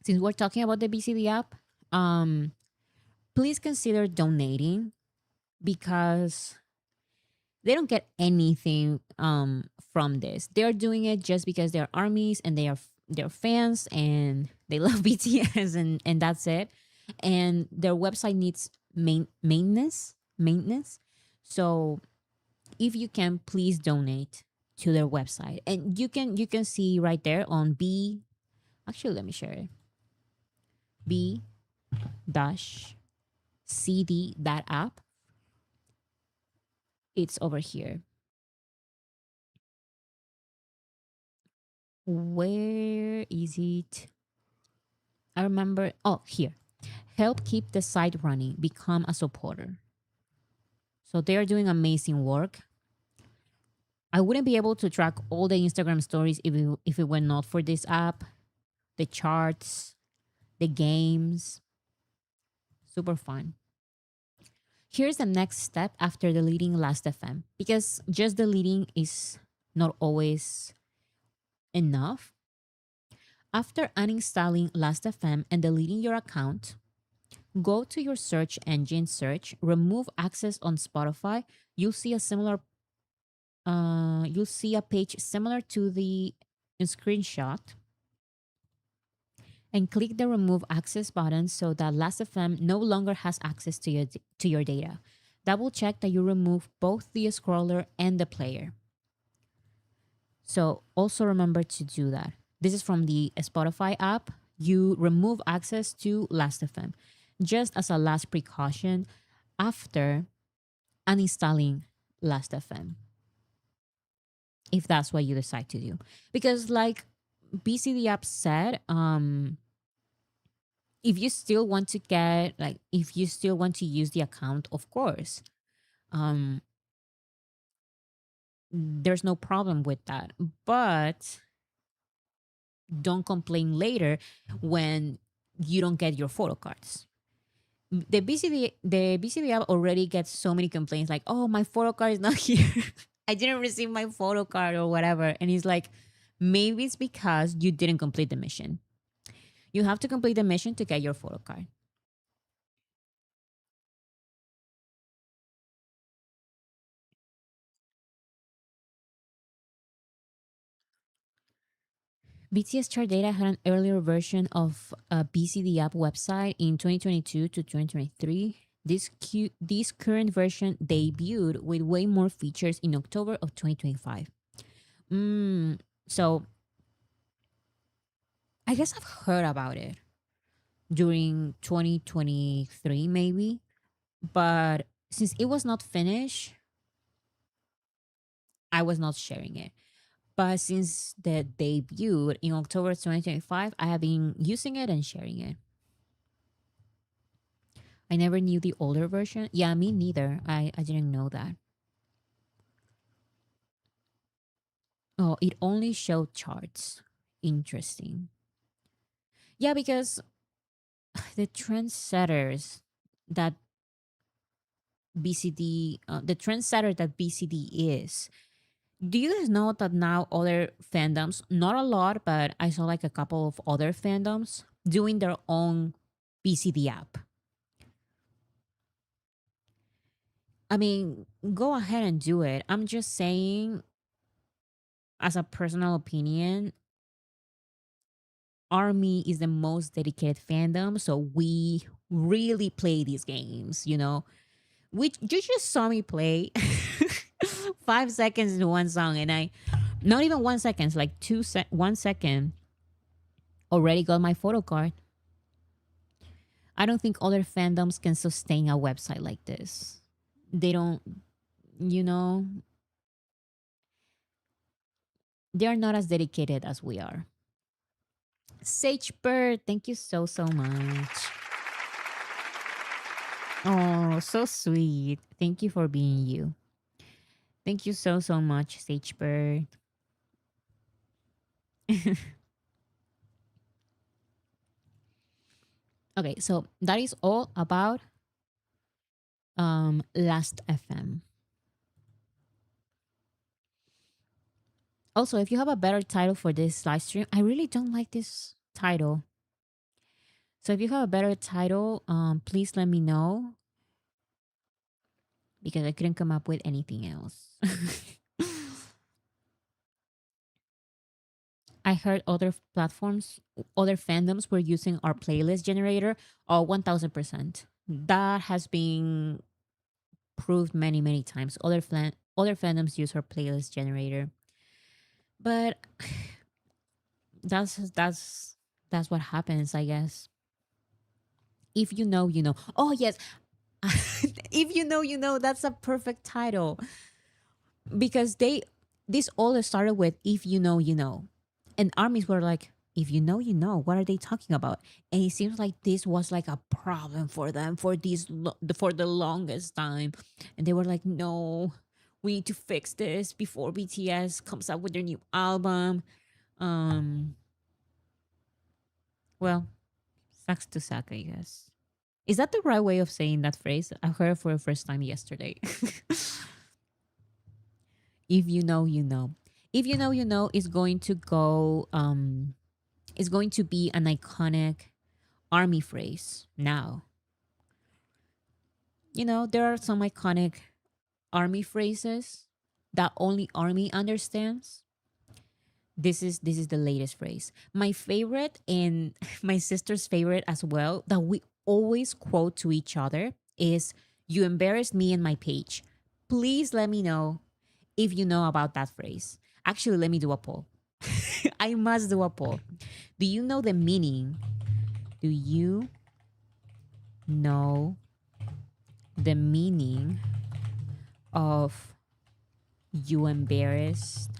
since we're talking about the BCD app, please consider donating because they don't get anything from this. They're doing it just because they're armies and they're fans and they love BTS and that's it. And their website needs maintenance. So if you can, please donate to their website. And you can see right there on B. Actually, let me share it. B dash CD that app. It's over here. Where is it? I remember. Oh, here. Help keep the site running. Become a supporter. So they are doing amazing work. I wouldn't be able to track all the Instagram stories if it were not for this app, the charts, the games. Super fun. Here's the next step after deleting Last.fm, because just deleting is not always enough. After uninstalling Last.fm and deleting your account, go to your search engine search, remove access on Spotify. You'll see a similar you'll see a page similar to the screenshot, and click the remove access button so that Last.fm no longer has access to your data. Double check that you remove both the scroller and the player. So also remember to do that. This is from the Spotify app. You remove access to Last.fm just as a last precaution after uninstalling Last.fm, if that's what you decide to do. Because like BCD app said, if you still want to get like if you still want to use the account, of course, um there's no problem with that. But don't complain later when you don't get your photo cards. The BCD app already gets so many complaints like, oh, my photo card is not here. I didn't receive my photo card or whatever. And he's like, maybe it's because you didn't complete the mission. You have to complete the mission to get your photo card. BTS chart data had an earlier version of a BCD app website in 2022 to 2023. This current version debuted with way more features in October of 2025. So I guess I've heard about it during 2023, maybe. But since it was not finished, I was not sharing it. But since the debut in October 2025, I have been using it and sharing it. I never knew the older version. Yeah, me neither. I didn't know that. Oh, it only showed charts. Interesting. Yeah, because the trendsetters that the trendsetter that BCD is. Do you guys know that now other fandoms, not a lot, but I saw like a couple of other fandoms doing their own BCD app? I mean, go ahead and do it. I'm just saying, as a personal opinion, Army is the most dedicated fandom, so we really play these games, you know? Which you just saw me play 5 seconds into one song, and I, not even 1 second, like 1 second, already got my photo card. I don't think other fandoms can sustain a website like this. They don't, you know, they are not as dedicated as we are. Sage Bird, thank you so, so much. Oh, so sweet. Thank you for being you. Thank you so, so much, Sage Bird. Okay, so that is all about Last FM. Also, if you have a better title for this live stream, I really don't like this title. So if you have a better title, please let me know, because I couldn't come up with anything else. I heard other platforms, other fandoms were using our playlist generator. Oh, 1000%. That has been proved many, many times. other fandoms use her playlist generator. But that's what happens, I guess. If you know, you know. Oh yes, if you know, you know. That's a perfect title because this all started with "if you know, you know," and armies were like, "If you know, you know." What are they talking about? And it seems like this was like a problem for them for for the longest time, and they were like, "No, we need to fix this before BTS comes out with their new album." Um, well, sucks to suck, I guess. Is that the right way of saying that phrase? I heard it for the first time yesterday. If you know, you know. If you know, you know is going to go is going to be an iconic army phrase now. You know, there are some iconic army phrases that only army understands. This is the latest phrase. My favorite and my sister's favorite as well that we always quote to each other is you embarrassed me in my page. Please let me know if you know about that phrase. Actually, let me do a poll. I must do a poll. Do you know the meaning? Do you know the meaning of you embarrassed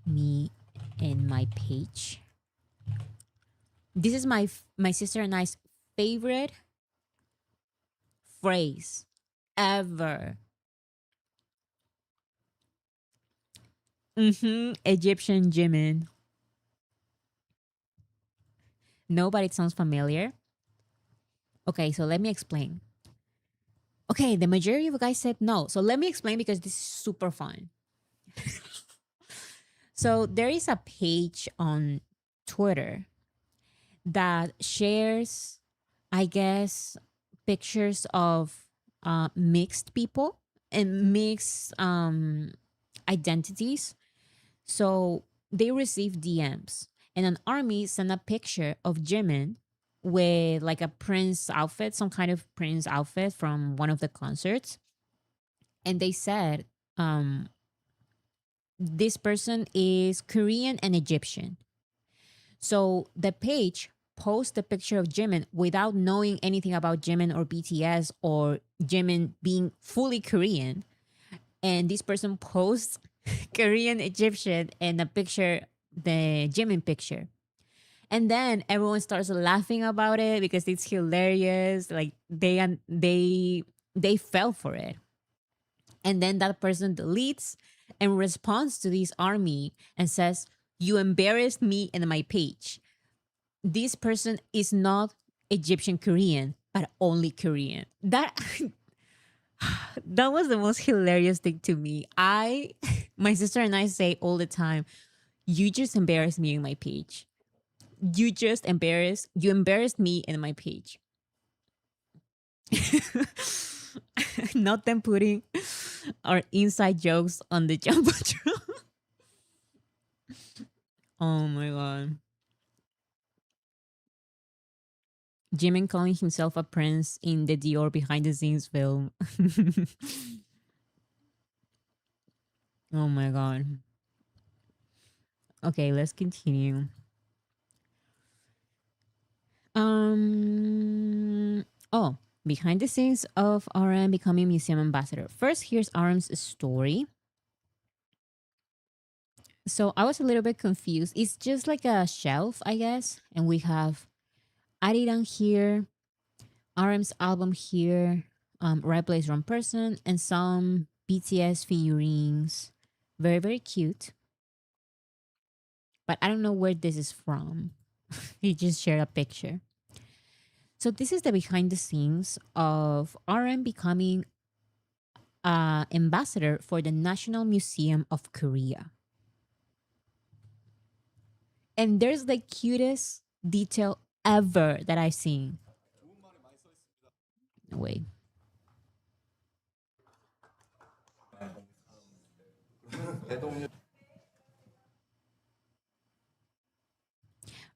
me in my page? This is my sister and I's favorite phrase ever. Egyptian Jimin. No, but it sounds familiar. Okay, so let me explain. Okay, the majority of you guys said no. So let me explain because this is super fun. So there is a page on Twitter that shares, I guess, pictures of mixed people and mixed identities. So they receive DMs, and an army sent a picture of Jimin with like a prince outfit, some kind of prince outfit from one of the concerts. And they said, this person is Korean and Egyptian. So the page posts the picture of Jimin without knowing anything about Jimin or BTS or Jimin being fully Korean. And this person posts Korean Egyptian and a picture, the Jimin picture. And then everyone starts laughing about it because it's hilarious. Like they fell for it. And then that person deletes and responds to this army and says, "You embarrassed me in my page. This person is not Egyptian Korean, but only Korean." That was the most hilarious thing to me. My sister and I say all the time, "You just embarrassed me in my page. You embarrassed me in my page." Not them putting our inside jokes on the jumbotron. Oh my god. Jimin calling himself a prince in the Dior behind the scenes film. Oh my god. Okay, let's continue. Oh, behind the scenes of RM becoming museum ambassador. First, here's RM's story. So I was a little bit confused. It's just like a shelf, I guess. And we have Ariran here, RM's album here, Right Place, Wrong Person, and some BTS figurines. Very, very cute. But I don't know where this is from. He just shared a picture. So this is the behind the scenes of RM becoming ambassador for the National Museum of Korea. And there's the cutest detail ever that I've seen. Wait.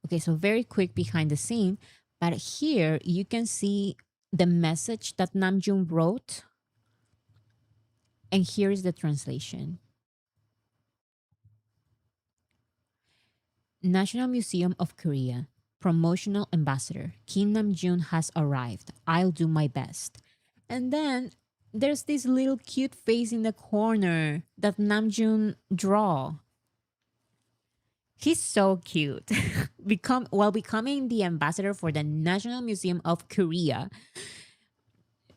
Okay, so very quick behind the scene, but here you can see the message that Namjoon wrote And here is the translation. National Museum of Korea. Promotional ambassador. Kim Namjoon has arrived. I'll do my best. And then there's this little cute face in the corner that Namjoon draw. He's so cute. Becoming the ambassador for the National Museum of Korea,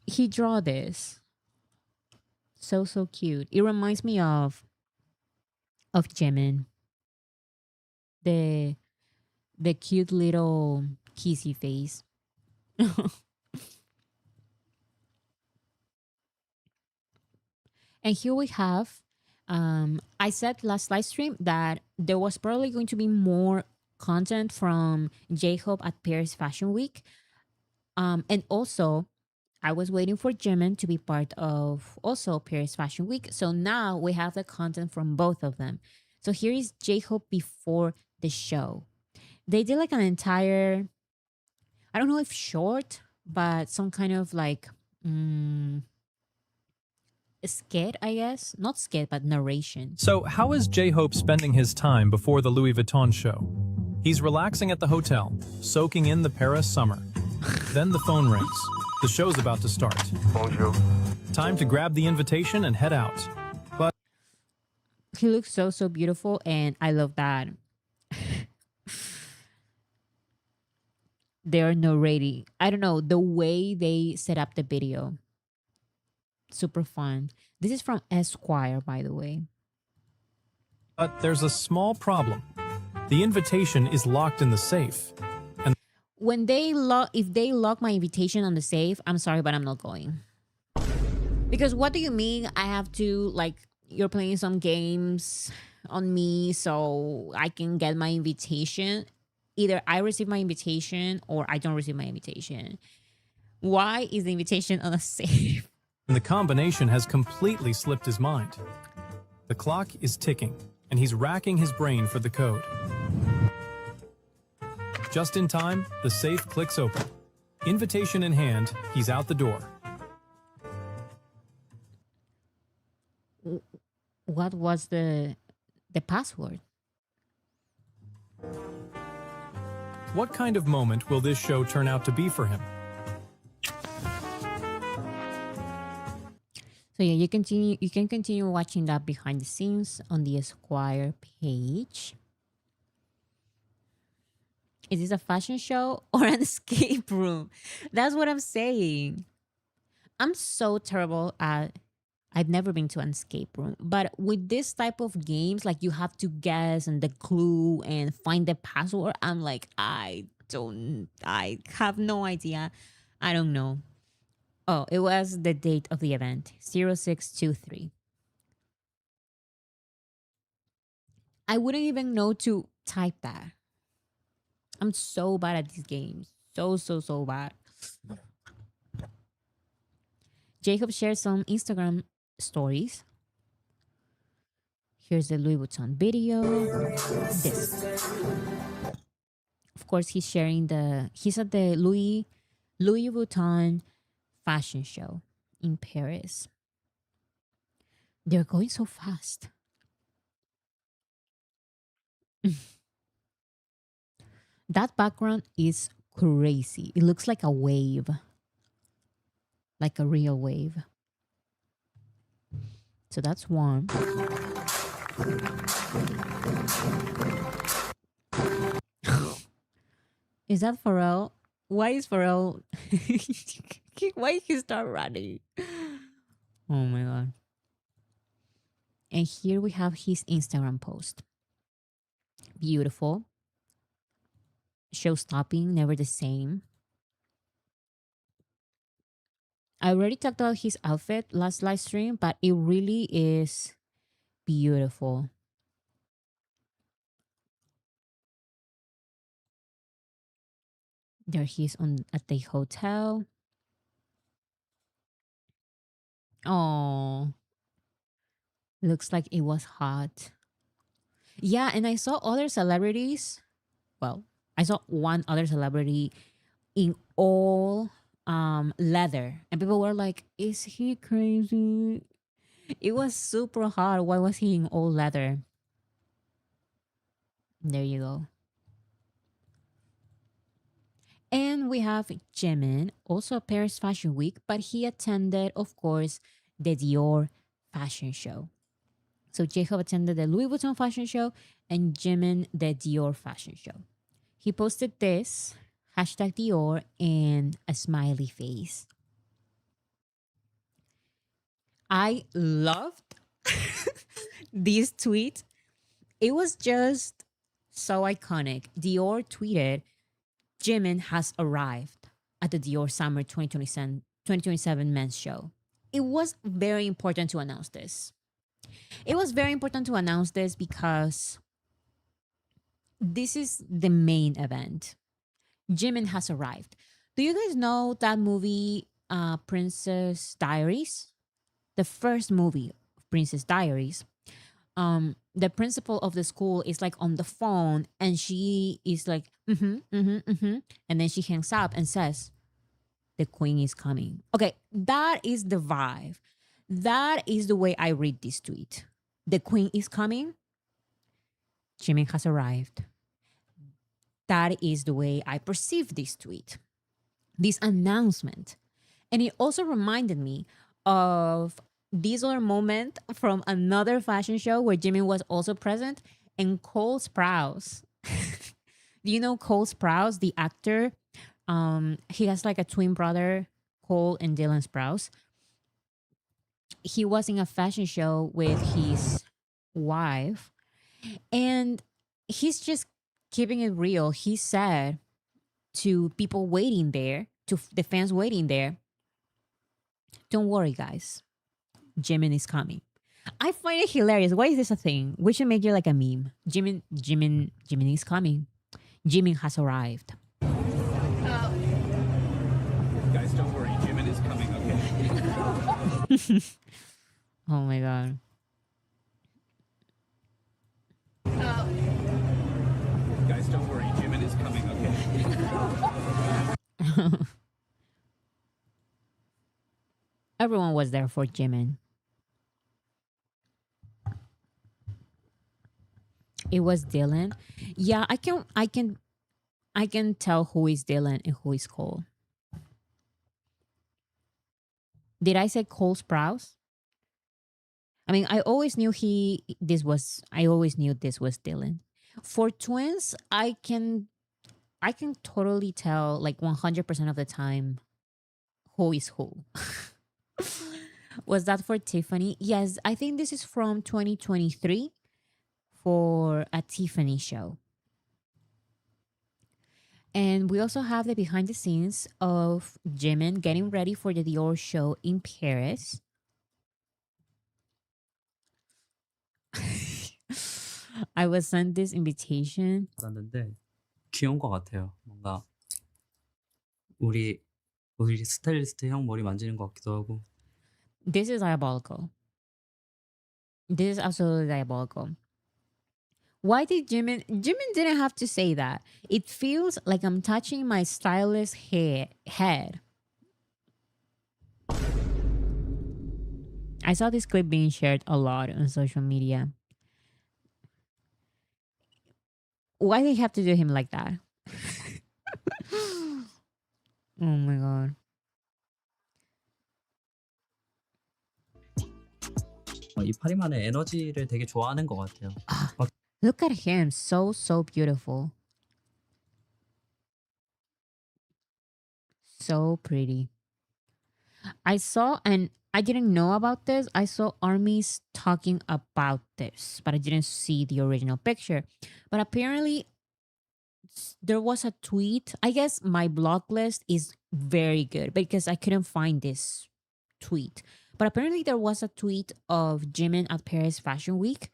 he draw this. So cute. It reminds me of Jimin. The cute little kissy face. And here we have, I said last live stream that there was probably going to be more content from J-Hope at Paris Fashion Week. And also, I was waiting for Jimin to be part of also Paris Fashion Week. So now we have the content from both of them. So here is J-Hope before the show. They did like an entire, I don't know if short, but some kind of like skit, I guess. Not skit, but narration. So, how is J-Hope spending his time before the Louis Vuitton show? He's relaxing at the hotel, soaking in the Paris summer. Then the phone rings. The show's about to start. Bonjour. Time to grab the invitation and head out. But He looks so beautiful, and I love that. They're narrating. I don't know, the way they set up the video. Super fun. This is from Esquire, by the way. there's a small problem. The invitation is locked in the safe. When if they lock my invitation on the safe, I'm sorry, but I'm not going. Because what do you mean I have to, like, you're playing some games on me so I can get my invitation? Either I receive my invitation or I don't receive my invitation. Why is the invitation on a safe? And the combination has completely slipped his mind. The clock is ticking, and he's racking his brain for the code. Just in time, the safe clicks open. Invitation in hand, he's out the door. What was the password? What kind of moment will this show turn out to be for him? So yeah, you can continue watching that behind the scenes on the Esquire page. Is this a fashion show or an escape room? That's what I'm saying. I'm so terrible at, I've never been to an escape room, but with this type of games, like you have to guess and the clue and find the password, I'm like, I have no idea. I don't know. Oh, it was the date of the event, 0623. I wouldn't even know to type that. I'm so bad at these games. So bad. Jacob shared some Instagram stories. Here's the Louis Vuitton video. This. Of course, he's at the Louis Vuitton fashion show in Paris. They're going so fast. That background is crazy. It looks like a wave. Like a real wave. So that's one. Is that Pharrell? Why is Pharrell... Why he start running? Oh my god. And here we have his Instagram post. Beautiful. Show stopping, never the same. I already talked about his outfit last live stream, but it really is beautiful. There he is at the hotel. Oh, looks like it was hot. Yeah, and I saw other celebrities. Well, I saw one other celebrity in all leather, and people were like, "Is he crazy?" It was super hard. Why was he in all leather? There you go. And we have Jimin, also Paris Fashion Week, but he attended, of course, the Dior fashion show. So Jacob attended the Louis Vuitton fashion show and Jimin the Dior fashion show. He posted this hashtag Dior and a smiley face. I loved this tweet. It was just so iconic. Dior tweeted, Jimin has arrived at the Dior Summer 2027 men's show. It was very important to announce this. It was very important to announce this because this is the main event. Jimin has arrived. Do you guys know that movie, Princess Diaries? The first movie, Princess Diaries. The principal of the school is like on the phone and she is like, and then she hangs up and says, the queen is coming. Okay, that is the vibe. That is the way I read this tweet. The queen is coming. Jimin has arrived. That is the way I perceive this tweet, this announcement. And it also reminded me of this other moment from another fashion show where Jimin was also present, and Cole Sprouse. Do you know Cole Sprouse, the actor? He has like a twin brother, Cole and Dylan Sprouse. He was in a fashion show with his wife, and he's just keeping it real. He said to people waiting there, to the fans waiting there, don't worry, guys. Jimin is coming. I find it hilarious. Why is this a thing? We should make it like a meme. Jimin is coming. Jimin has arrived. Guys, don't worry. Jimin is coming, okay? Oh my god. Guys, don't worry. Jimin is coming, okay? Everyone was there for Jimin. It was Dylan. Yeah, I can tell who is Dylan and who is Cole. Did I say Cole Sprouse? I mean, I always knew this was Dylan. For twins, I can totally tell like 100% of the time who is who. Was that for Tiffany? Yes, I think this is from 2023 for a Tiffany show. And we also have the behind the scenes of Jimin getting ready for the Dior show in Paris. I was sent this invitation. 받았는데 귀여운 것 같아요. 뭔가 우리 스타일리스트 형 머리 만지는 것 같기도 하고. This is diabolical. This is absolutely diabolical. Why did Jimin didn't have to say that. It feels like I'm touching my stylist's head. I saw this clip being shared a lot on social media. Why do you have to do him like that? Oh my god. 이 파리만의 에너지를 되게 좋아하는 것 같아요. Look at him, so beautiful. So pretty. I saw, and I didn't know about this. I saw armies talking about this, but I didn't see the original picture. But apparently, there was a tweet. I guess my blog list is very good because I couldn't find this tweet. But apparently, there was a tweet of Jimin at Paris Fashion Week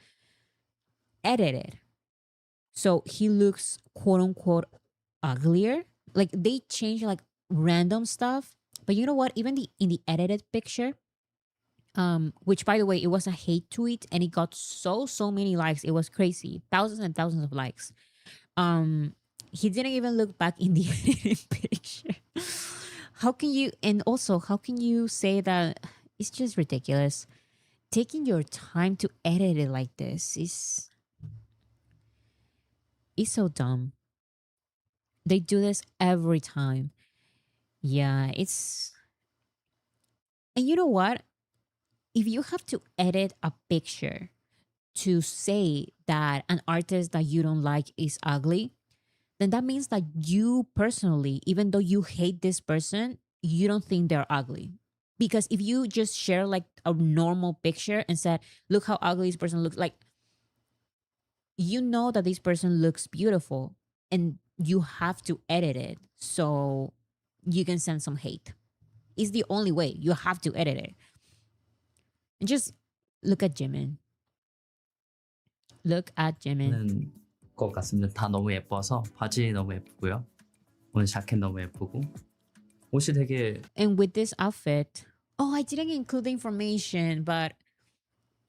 edited. So he looks quote unquote uglier. Like they changed like random stuff. But you know what? Even in the edited picture, which by the way, it was a hate tweet and it got so many likes. It was crazy. Thousands and thousands of likes. He didn't even look back in the edited picture. How can you say that? It's just ridiculous. taking your time to edit it like this is so dumb. They do this every time. Yeah, it's and you know what? If you have to edit a picture to say that an artist that you don't like is ugly, then that means that you personally, even though you hate this person, you don't think they're ugly. Because if you just share like a normal picture and said, look how ugly this person looks, like you know that this person looks beautiful and you have to edit it so you can send some hate. It's the only way. You have to edit it. And just look at Jimin. Look at Jimin. 는 것 같습니다. 다 너무 예뻐서 바지 너무 예쁘고요. 오늘 자켓 너무 예쁘고 옷이 되게 And with this outfit, oh, I didn't include the information, but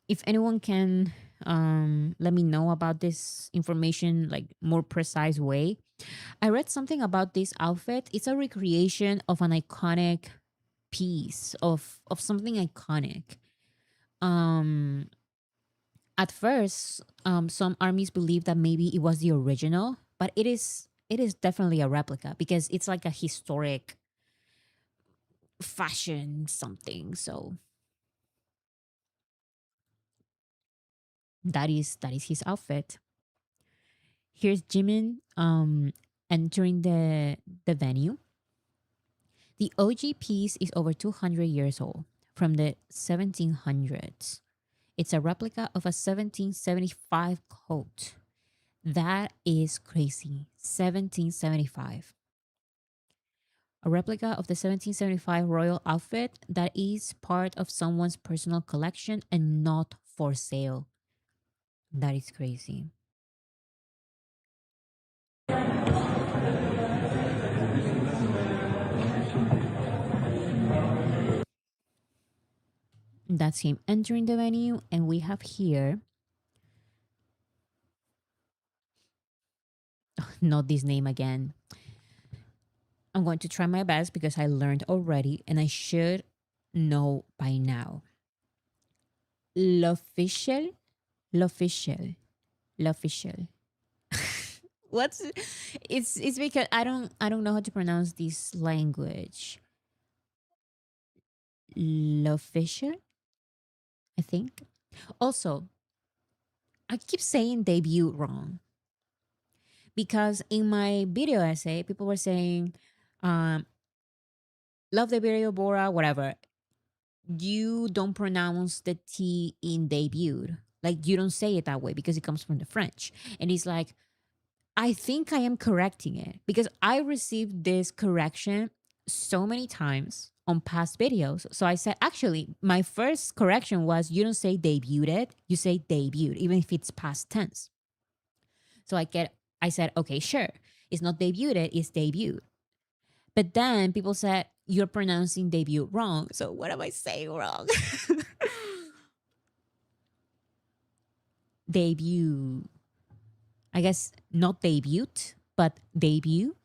if anyone can let me know about this information, like more precise way. I read something about this outfit. It's a recreation of an iconic piece of something iconic. At first, some armies believe that maybe it was the original, but it is definitely a replica because it's like a historic fashion something. So that is his outfit. Here's Jimin entering the venue. The OG piece is over 200 years old, from the 1700s. It's a replica of a 1775 coat. That is crazy. 1775. A replica of the 1775 royal outfit that is part of someone's personal collection and not for sale. That is crazy. That's him entering the venue, and we have here not this name again. I'm going to try my best because I learned already and I should know by now. L'official. L'official. L'official. What's it's because I don't know how to pronounce this language. L'official, I think. Also, I keep saying debut wrong. Because in my video essay, people were saying, love the video, Bora, whatever. You don't pronounce the T in debut. Like, you don't say it that way because it comes from the French. And it's like, I think I am correcting it because I received this correction so many times on past videos. So I said, actually, my first correction was you don't say debuted, you say debuted, even if it's past tense. So I said, okay, sure. It's not debuted, it's debut. But then people said, you're pronouncing debut wrong. So what am I saying wrong? Debut. I guess not debut, but debut.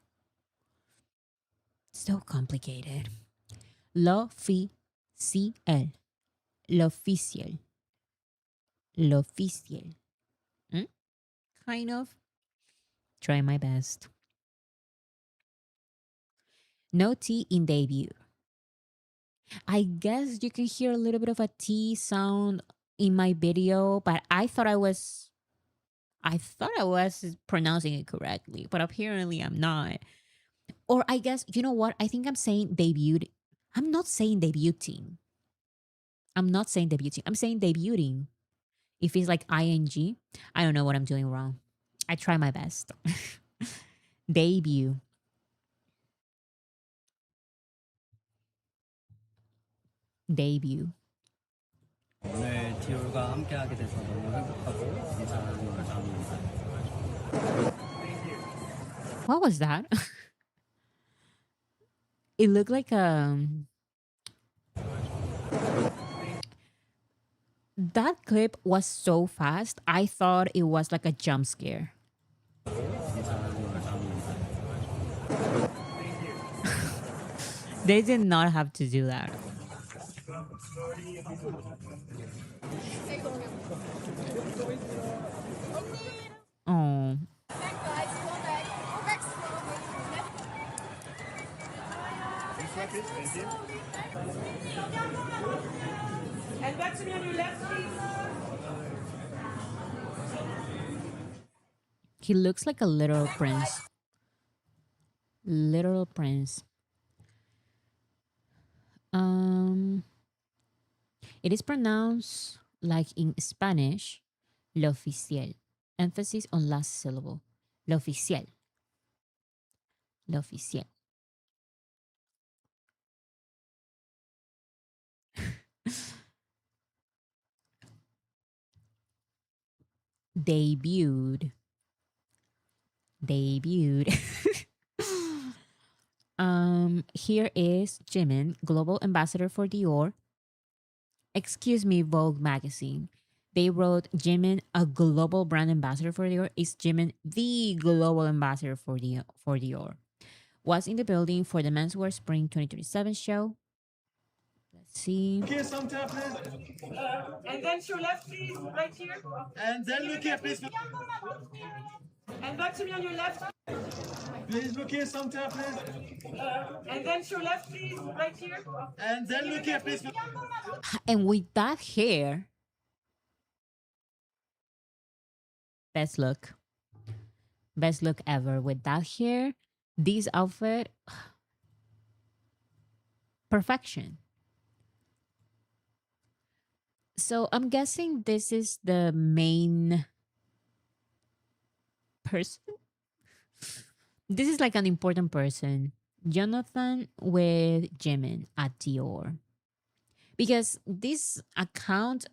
So complicated. L'officiel. L'officiel. L'officiel. Kind of. Try my best. No T in debut. I guess you can hear a little bit of a T sound in my video, but I thought I was pronouncing it correctly, but apparently I'm not. Or I guess, you know what? I think I'm saying debuted. I'm not saying debuting. I'm saying debuting. If it's like ing, I don't know what I'm doing wrong. I try my best. Debut. Debut. 오늘 디올과 함께하게 돼서 너무 행복하고 감사한 마음입니다. What was that? It looked like that clip was so fast. I thought it was like a jump scare. They did not have to do that. Oh, And back to me on your left, please. he looks like a little prince. Little prince. Um, it is pronounced like in Spanish, lo oficial. Emphasis on last syllable. Lo oficial. Lo oficial. Debuted. Debuted. Here is Jimin, global ambassador for Dior. Excuse me, Vogue magazine. They wrote Jimin, a global brand ambassador for Dior. Is Jimin the global ambassador for Dior? Was in the building for the menswear spring 2027 show. Let's see. And then to your left, please. Right here. And then look here, please. And back to me on your left. Please look here sometime, please. And then to your left, please. Right here. And then look here, please. And with that hair, best look. Best look ever. With that hair, this outfit, perfection. So I'm guessing this is the main person. This is like an important person. Jonathan with Jimin at Dior. Because this account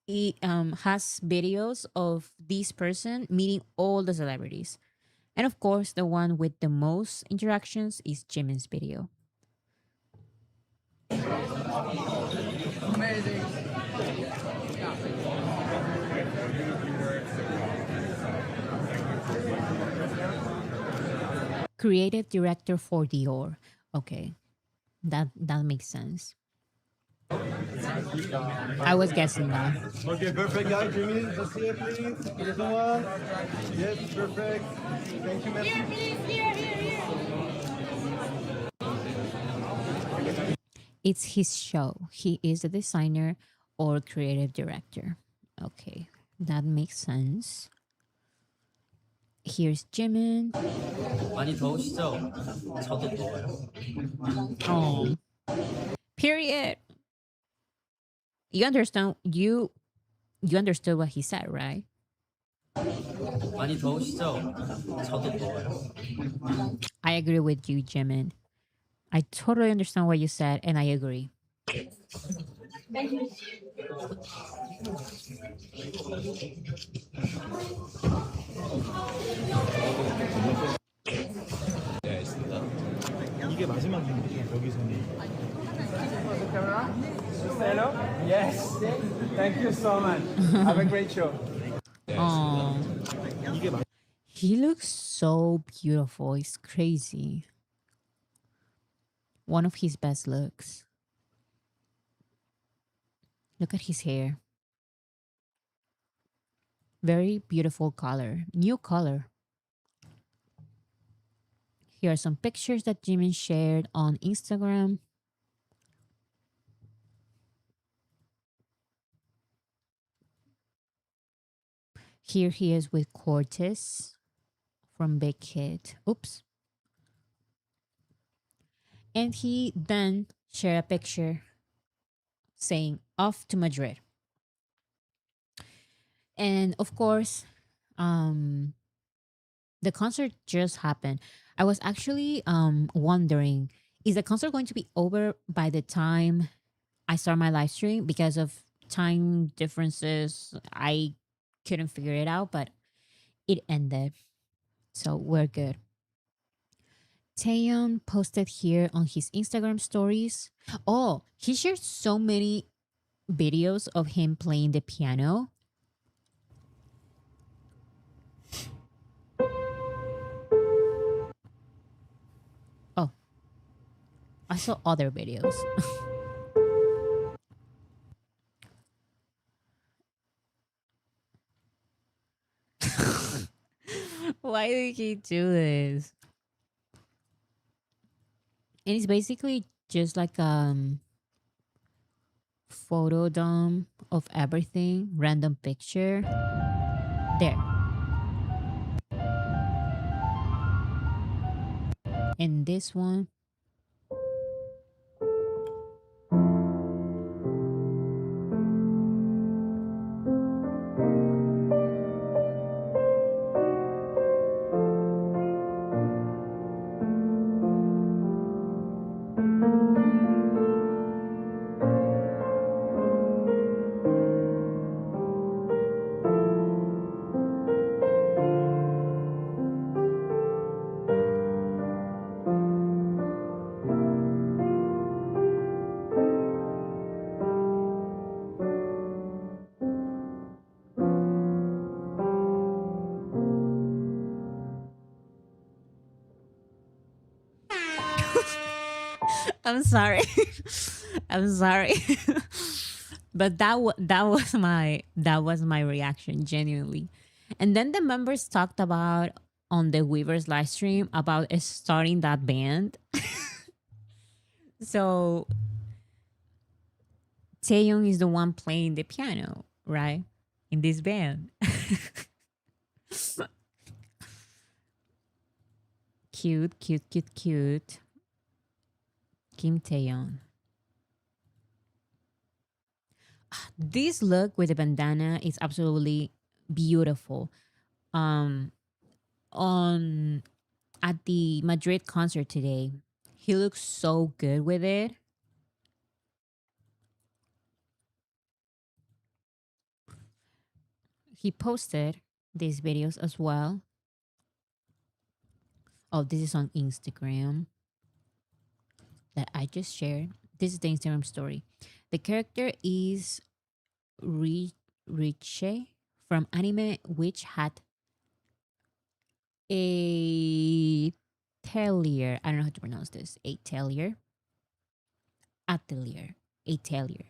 has videos of this person meeting all the celebrities. And of course, the one with the most interactions is Jimin's video. Creative director for Dior. Okay, that makes sense. I was guessing that. Okay, perfect, guys. Jimmy, just here, please. This one. Yes, perfect. Thank you, merci. It's his show. He is the designer or creative director. Okay, that makes sense. Here's Jimin. 많이 더우시죠? 저도 더워요. Oh. Period. You understand? You understood what he said, right? 많이 더우시죠? 저도 더워요. I agree with you, Jimin. I totally understand what you said, and I agree. 이게 마지막이니까 거기서는. Hello? Yes. Thank you so much. Have a great show. Oh, he looks so beautiful. It's crazy. One of his best looks. Look at his hair. Very beautiful color. New color. Here are some pictures that Jimin shared on Instagram. Here he is with Cortez from Big Hit. Oops. And he then shared a picture saying off to Madrid. And of course, the concert just happened. I was actually wondering, is the concert going to be over by the time I start my live stream? Because of time differences, I couldn't figure it out, but it ended. So we're good. Taeyeon posted here on his Instagram stories. Oh, he shared so many videos of him playing the piano. Oh, I saw other videos. Why did he do this? And it's basically just like photo dump of everything, random picture. There. And this one. I'm sorry. I'm sorry. But that was my reaction genuinely. And then the members talked about on the Weavers live stream about starting that band. So Taeyong is the one playing the piano, right? In this band. Cute, cute, cute, cute. Kim Taeyong. This look with the bandana is absolutely beautiful. Um, on at the Madrid concert today, he looks so good with it. He posted these videos as well. Oh, this is on Instagram that I just shared. This is the Instagram story. The character is Riche from anime, which had a Atelier. I don't know how to pronounce this. Atelier. Atelier. Atelier.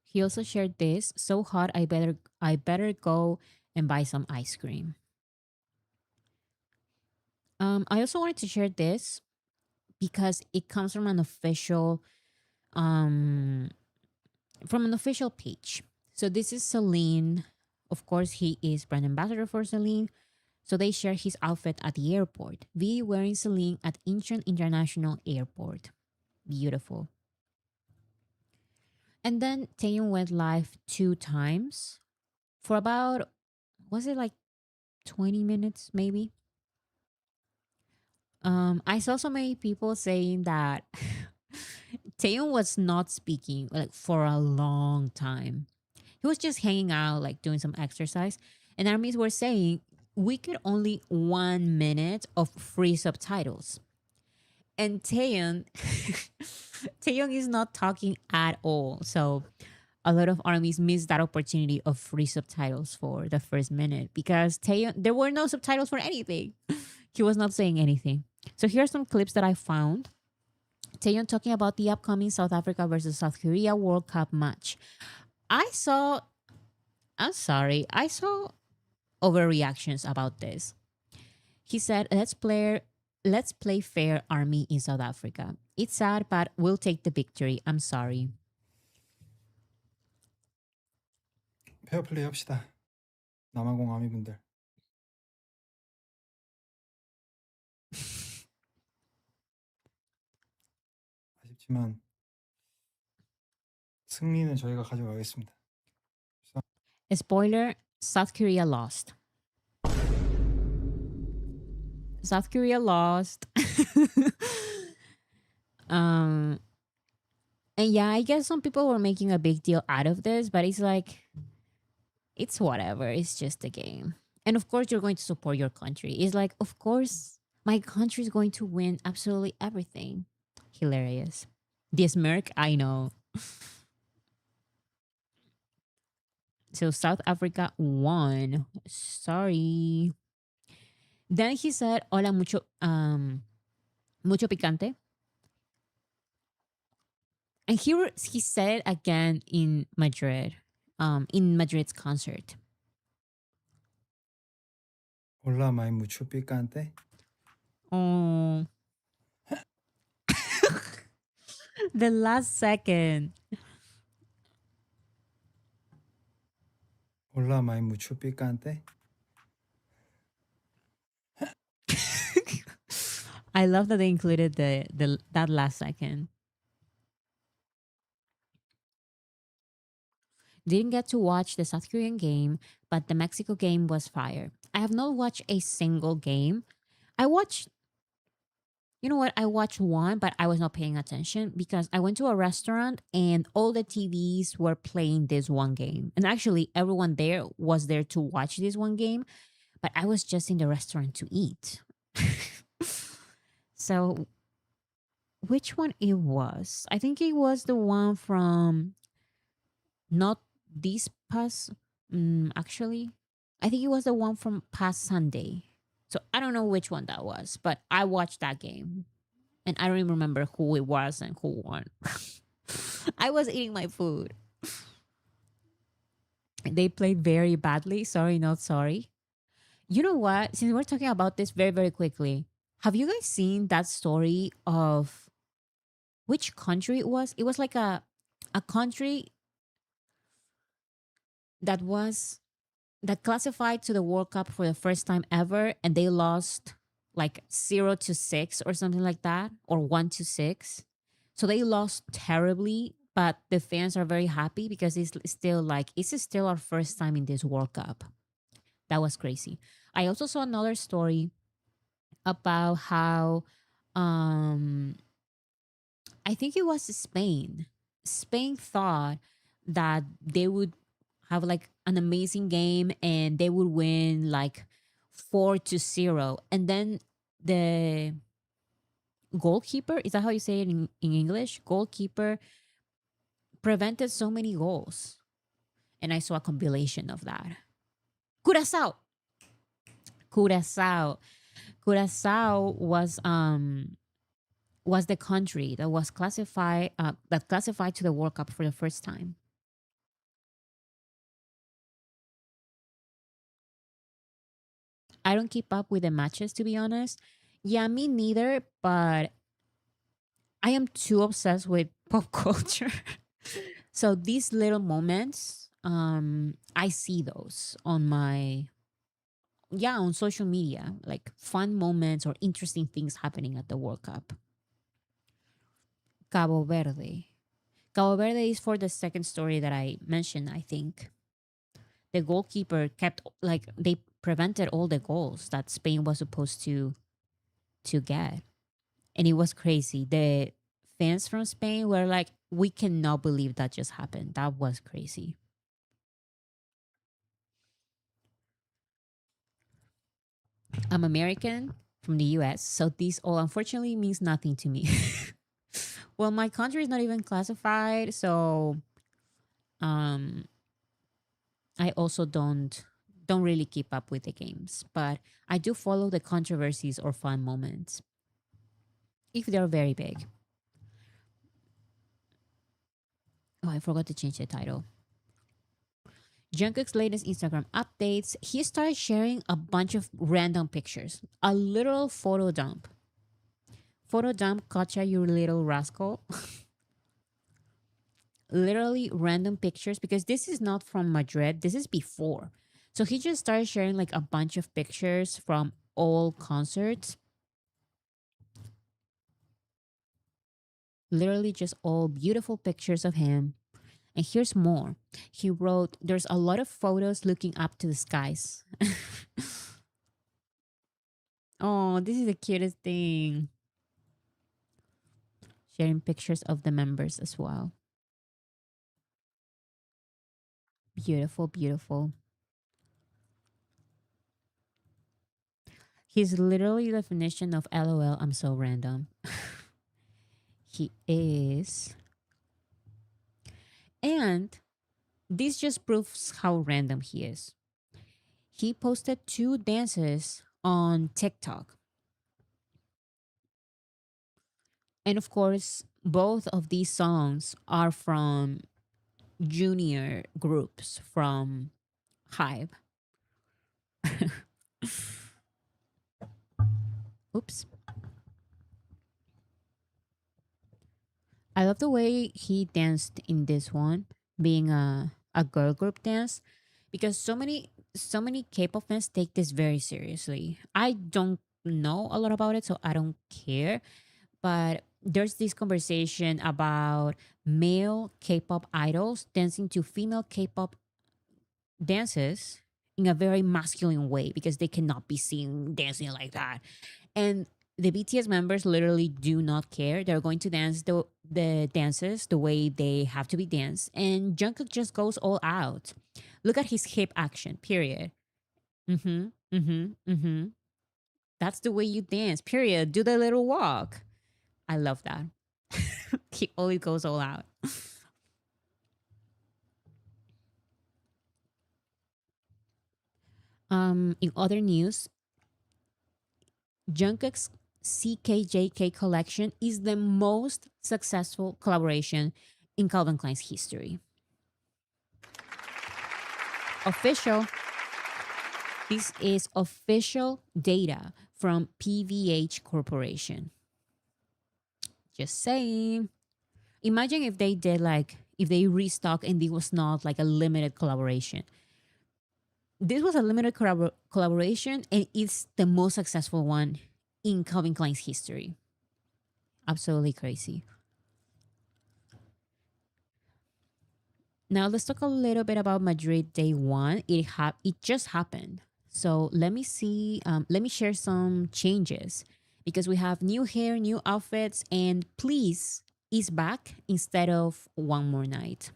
He also shared this. So hot, I better go and buy some ice cream. I also wanted to share this because it comes um from an official page. So this is Celine. Of course, he is brand ambassador for Celine. So they share his outfit at the airport. V wearing Celine at Incheon International Airport. Beautiful. And then Taeyong went live 2 times for about, was it like 20 minutes maybe? I saw so many people saying that Taeyong was not speaking like for a long time. He was just hanging out, like doing some exercise. And armies were saying we could only 1 minute of free subtitles. And Taeyong, Taeyong is not talking at all. So a lot of armies missed that opportunity of free subtitles for the first minute because Taeyong, there were no subtitles for anything. He was not saying anything. So here are some clips that I found. Taeyong talking about the upcoming South Africa versus South Korea World Cup match. I saw overreactions about this. He said, let's play fair army in South Africa. It's sad, but we'll take the victory. I'm sorry. 페어플레이 합시다. 남아공 아미분들. 아쉽지만 승리는 저희가 가져가겠습니다. Spoiler, South Korea lost. South Korea lost. And yeah, I guess some people were making a big deal out of this, but it's like, it's whatever. It's just a game. And of course, you're going to support your country. It's like, of course, my country is going to win absolutely everything. Hilarious. This Merc, I know. So South Africa won. Sorry. Then he said, "Hola, mucho picante." And he said it again in Madrid. in Madrid's concert. Hola, may mucho picante. Oh, the last second. Hola, may mucho picante. I love that they included the that last second. Didn't get to watch the South Korean game, but the Mexico game was fire. I have not watched a single game. I watched, you know what? I watched one, but I was not paying attention because I went to a restaurant and all the TVs were playing this one game. And actually, everyone there was there to watch this one game, but I was just in the restaurant to eat. So, which one it was? I think it was the one from not this past, actually. I think it was the one from past Sunday. So I don't know which one that was, but I watched that game and I don't even remember who it was and who won. I was eating my food. They played very badly. Sorry, not sorry. You know what? Since we're talking about this very, very quickly, have you guys seen that story of which country it was? It was like a country that was that classified to the World Cup for the first time ever, and they lost like 0-6 or something like that, or 1-6. So they lost terribly, but the fans are very happy because it's still like it's still our first time in this World Cup. That was crazy. I also saw another story about how um I think it was Spain. Spain thought that they would have like an amazing game and they would win like 4-0. And then the goalkeeper, is that how you say it in English? Goalkeeper prevented so many goals. And I saw a compilation of that. Curacao. Curacao. Curacao was the country that was classified to the World Cup for the first time. I don't keep up with the matches, to be honest. Yeah, me neither, but I am too obsessed with pop culture. So these little moments, I see those on my, yeah, on social media, like fun moments or interesting things happening at the World Cup. Cabo Verde. Cabo Verde is for the second story that I mentioned, I think. The goalkeeper kept like they prevented all the goals that Spain was supposed to get. And it was crazy. The fans from Spain were like, we cannot believe that just happened. That was crazy. I'm American from the US, so this all unfortunately means nothing to me. Well, my country is not even classified, so um I also don't really keep up with the games, but I do follow the controversies or fun moments if they're very big. Oh, I forgot to change the title. Jungkook's latest Instagram updates, he started sharing a bunch of random pictures. A literal photo dump. Photo dump, Katya, you little rascal. Literally random pictures because this is not from Madrid. This is before. So he just started sharing like a bunch of pictures from all concerts. Literally just all beautiful pictures of him. And here's more. He wrote, there's a lot of photos looking up to the skies. Oh, this is the cutest thing. Sharing pictures of the members as well. Beautiful, beautiful. He's literally the definition of LOL, I'm so random. He is. And this just proves how random he is. He posted 2 dances on TikTok. And of course, both of these songs are from junior groups from Hive. Oops. I love the way he danced in this one, being a girl group dance, because so many K-pop fans take this very seriously. I don't know a lot about it, so I don't care. But there's this conversation about male K-pop idols dancing to female K-pop dances in a very masculine way because they cannot be seen dancing like that. And the BTS members literally do not care. They're going to dance the dances the way they have to be danced. And Jungkook just goes all out. Look at his hip action, period. Mm-hmm. Mm-hmm. Mm-hmm. That's the way you dance, period. Do the little walk. I love that. He always goes all out. In other news, Jungkook's CKJK collection is the most successful collaboration in Calvin Klein's history. Official. This is official data from PVH Corporation. Just saying. Imagine if they did if they restock and it was not like a limited collaboration. This was a limited collaboration and it's the most successful one in Calvin Klein's history. Absolutely crazy. Now let's talk a little bit about Madrid Day 1. It just happened. So let me see. Let me share some changes because we have new hair, new outfits, and Please is back instead of One More Night.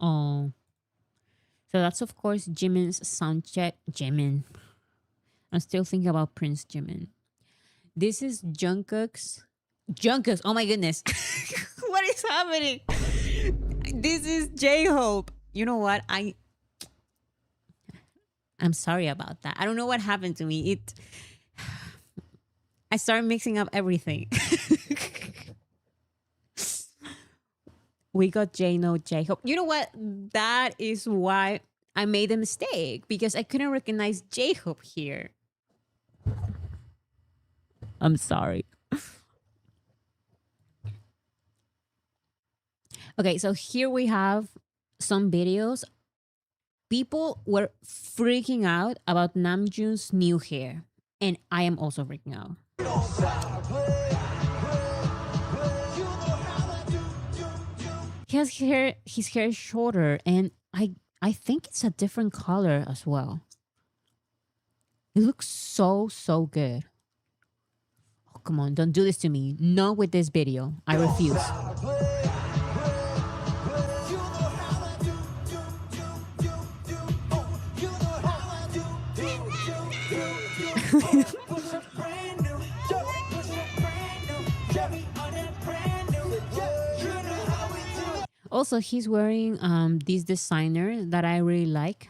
Oh, so that's of course Jimin's sound check. Jimin. I'm still thinking about Prince Jimin. This is Jungkook's. Jungkook's. Oh my goodness. What is happening? This is J-Hope. You know what? I'm sorry about that. I don't know what happened to me. I started mixing up everything. We got J-Hope. You know what? That is why I made a mistake because I couldn't recognize J-Hope here. I'm sorry. Okay, so here we have some videos. People were freaking out about Namjoon's new hair, and I am also freaking out. His hair is shorter, and I think it's a different color as well. It looks so good. Oh, come on, don't do this to me. Not with this video. I refuse. Also, he's wearing this designer that I really like,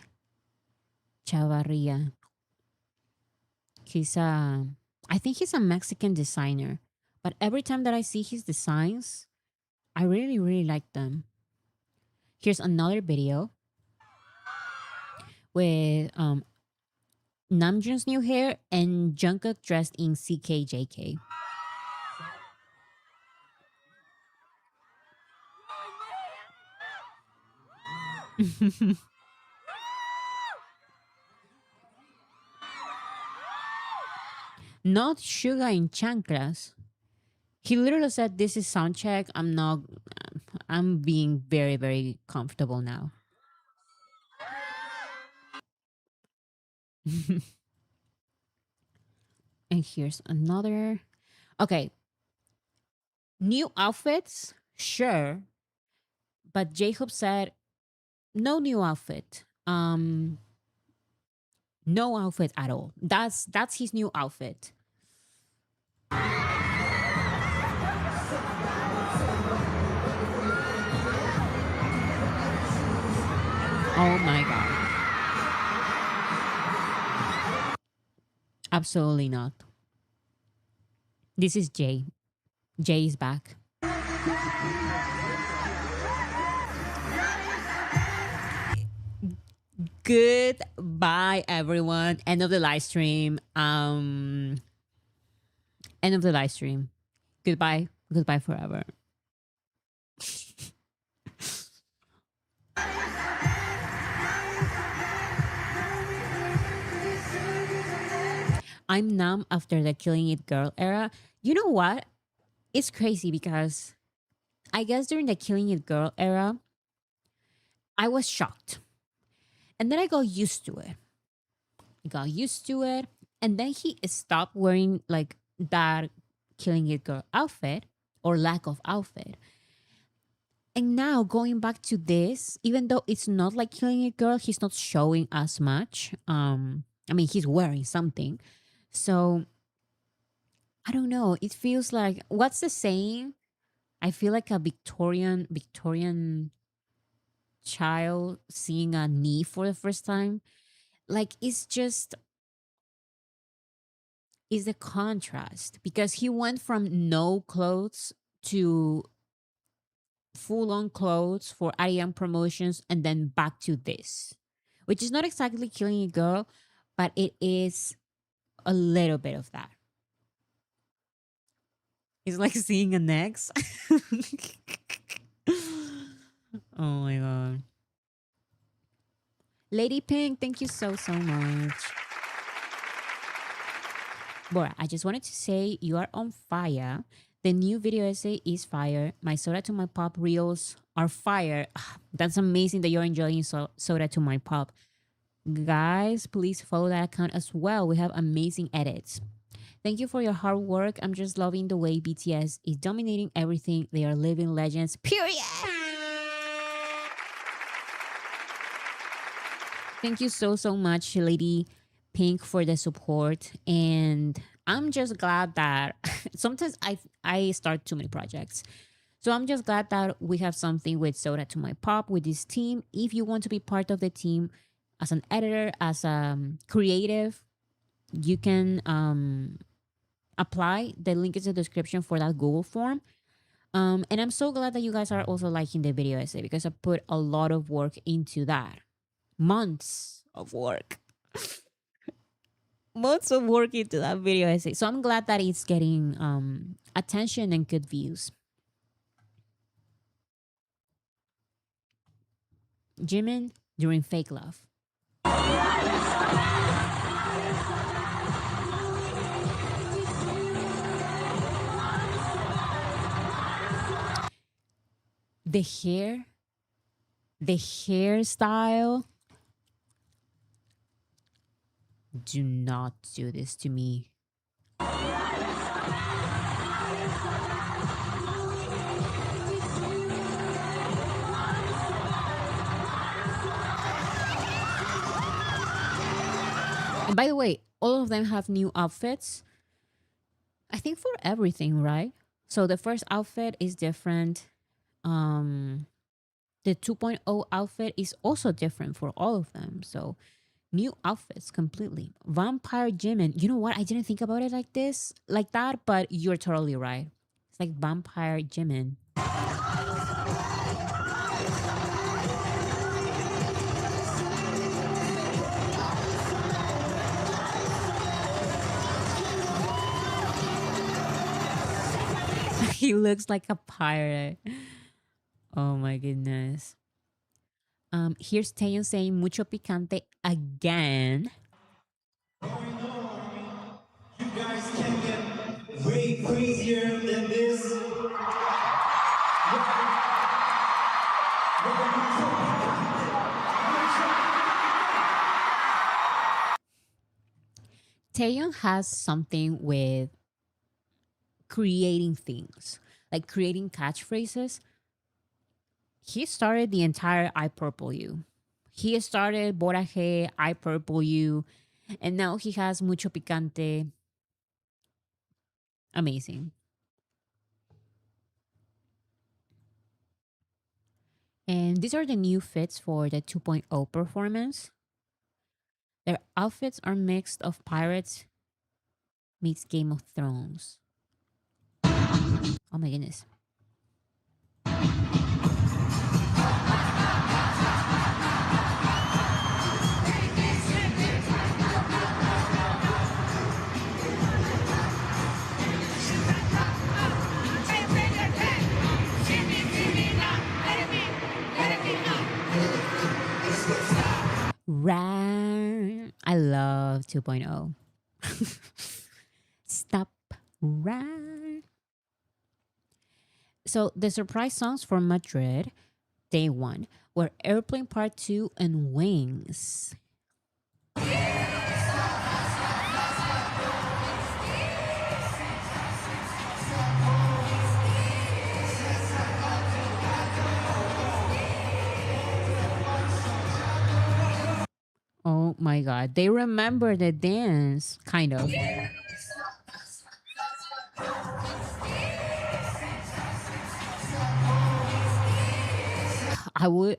Chavarria. I think he's a Mexican designer, but every time that I see his designs, I really like them. Here's another video with Namjoon's new hair and Jungkook dressed in CKJK. Not Suga in chanclas. He literally said, "This is sound check. I'm being very comfortable now." And here's another. Okay. New outfits, sure. But J-Hope said, no new outfit. No outfit at all. That's his new outfit. Oh my god. Absolutely not. This is Jay. Jay is back. Goodbye, everyone. End of the live stream. End of the live stream. Goodbye. Goodbye forever. I'm numb after the Killing It Girl era. You know what? It's crazy because I guess during the Killing It Girl era, I was shocked. And then I got used to it. And then he stopped wearing like that Killing It Girl outfit or lack of outfit. And now going back to this, even though it's not like Killing It Girl, he's not showing as much. I mean, he's wearing something. So I don't know. It feels like, what's the saying? I feel like a Victorian child seeing a knee for the first time. Like it's a contrast because he went from no clothes to full on clothes for Ariane promotions and then back to this, which is not exactly Killing a Girl, but it is a little bit of that. It's like seeing an ex. Oh my god. Lady Pink, thank you so much. Bora, I just wanted to say you are on fire. The new video essay is fire. My Soda to My Pop reels are fire. That's amazing that you're enjoying Soda to My Pop. Guys, please follow that account as well. We have amazing edits. Thank you for your hard work. I'm just loving the way BTS is dominating everything. They are living legends. Period. Thank you so much, Lady Pink, for the support. And I'm just glad that sometimes I start too many projects. So I'm just glad that we have something with Soda to My Pop with this team. If you want to be part of the team as an editor, as a creative, you can apply. The link is in the description for that Google form. And I'm so glad that you guys are also liking the video essay because I put a lot of work into that. Months of work. Months of work into that video essay. So I'm glad that it's getting attention and good views. Jimin during Fake Love. The hairstyle. Do not do this to me. And by the way, all of them have new outfits. I think for everything, right? So the first outfit is different. The 2.0 outfit is also different for all of them. So new outfits completely. Vampire Jimin. You know what? I didn't think about it like that, but you're totally right. It's like Vampire Jimin. He looks like a pirate. Oh my goodness. Here's Taeyeon saying mucho picante again. You guys can get way crazier than this. Taeyeon has something with creating things, like creating catchphrases. He started the entire I Purple You. He started Boraje, I Purple You. And now he has mucho picante. Amazing. And these are the new fits for the 2.0 performance. Their outfits are mixed of pirates meets Game of Thrones. Oh my goodness. Right. I love 2.0. Stop. Right. So the surprise songs for Madrid, day one, were Airplane Part 2 and Wings. Oh my god, they remember the dance, kind of. I would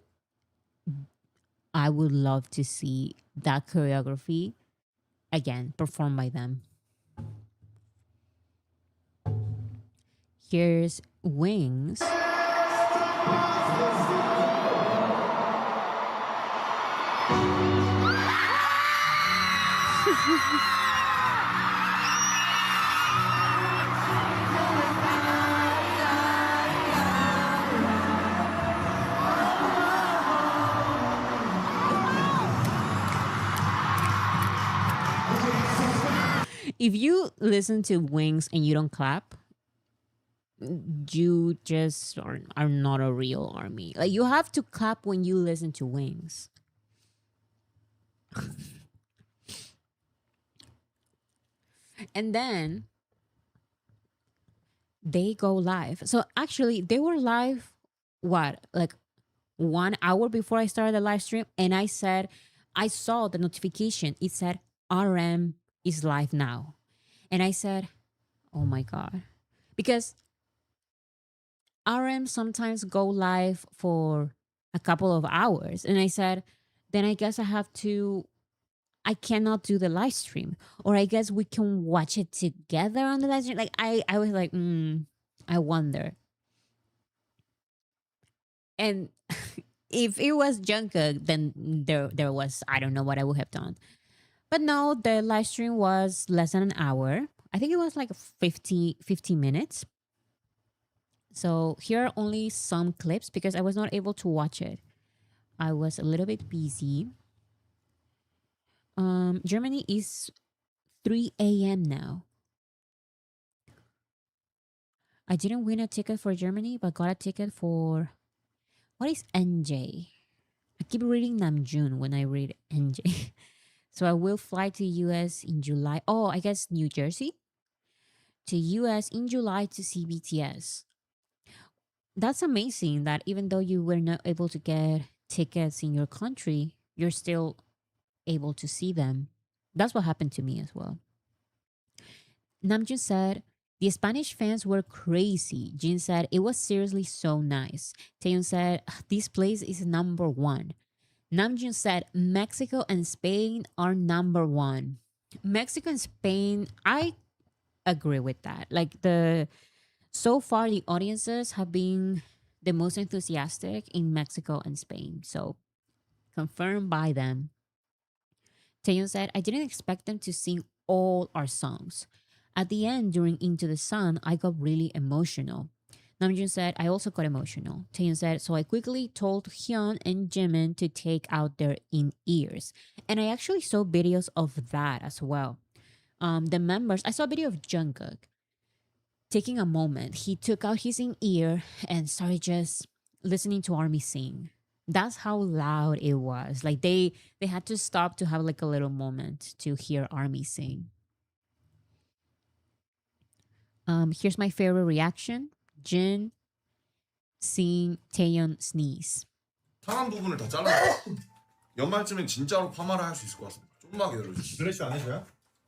I would love to see that choreography again performed by them. Here's Wings. If you listen to Wings and you don't clap, you just are not a real army. Like you have to clap when you listen to Wings. And then they go live. So actually they were live what? Like 1 hour before I started the live stream, and I saw the notification. It said RM is live now. And I said, "Oh my god." Because RM sometimes go live for a couple of hours. And I said, then I guess I cannot do the live stream. Or I guess we can watch it together on the live stream. Like I was like, I wonder. And if it was Jungkook, then there was, I don't know what I would have done. But no, the live stream was less than an hour. I think it was like 50 minutes. So here are only some clips because I was not able to watch it. I was a little bit busy. Germany is 3 a.m. now. I didn't win a ticket for Germany, but got a ticket for what is NJ? I keep reading Namjoon when I read NJ. So I will fly to US in July. Oh, I guess New Jersey to US in July to see BTS. That's amazing that even though you were not able to get tickets in your country, you're still able to see them. That's what happened to me as well. Namjoon said, the Spanish fans were crazy. Jin said, it was seriously so nice. Taeyeon said, this place is number one. Namjoon said, Mexico and Spain are number one. Mexico and Spain, I agree with that. Like so far the audiences have been the most enthusiastic in Mexico and Spain. So confirmed by them. Taeyeon said, I didn't expect them to sing all our songs. At the end, during Into the Sun, I got really emotional. Namjoon said, I also got emotional. Taeyeon said, so I quickly told Hyun and Jimin to take out their in-ears. And I actually saw videos of that as well. The members, I saw a video of Jungkook taking a moment. He took out his in-ear and started just listening to ARMY sing. That's how loud it was. Like they had to stop to have like a little moment to hear ARMY sing. Here's my favorite reaction. Jin seeing Taeyeon sneeze. 상한 부분을 다 잘라. 연말쯤엔 진짜로 파마를 할 수 있을 것 같습니다. 좀 음악 열어주시. 블래쉬 안 해줘요?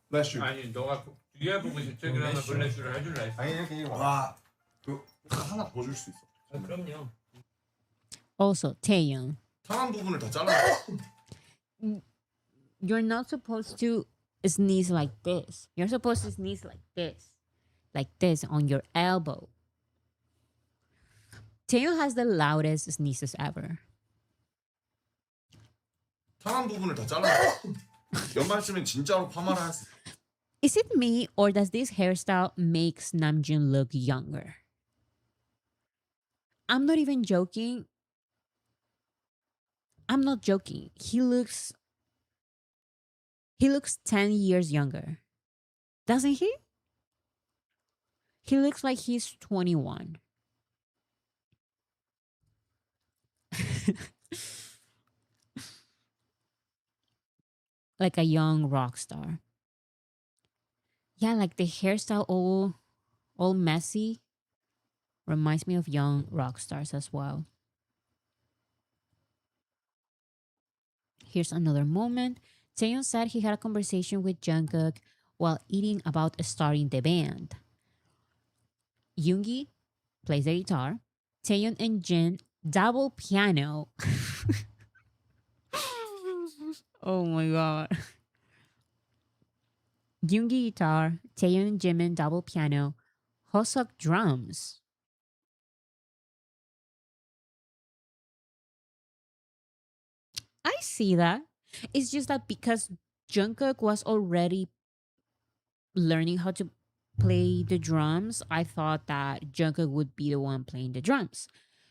블래쉬. 아니 너가 뒤에 보고 싶지 그러면 블래쉬를 해줄라 했어. 아니 이렇게 와. 그 하나 더 줄 수 있어. 그럼요. Also, Taeyong, 상한 부분을 다 잘라. you're not supposed to sneeze like this. You're supposed to sneeze like this on your elbow. Taeyong has the loudest sneezes ever. 상한 부분을 다 잘라. 연말쯤엔 진짜로 파마를 할 수. Is it me or does this hairstyle makes Namjoon look younger? I'm not even joking. I'm not joking. He looks 10 years younger. Doesn't he? He looks like he's 21. Like a young rock star. Yeah, like the hairstyle all messy reminds me of young rock stars as well. Here's another moment. Taeyong said he had a conversation with Jungkook while eating about starting the band. Yoongi plays the guitar. Taeyong and Jin double piano. Oh my god. Yoongi guitar, Taeyong and Jimin double piano, Hosok drums. I see that. It's just that because Jungkook was already learning how to play the drums, I thought that Jungkook would be the one playing the drums.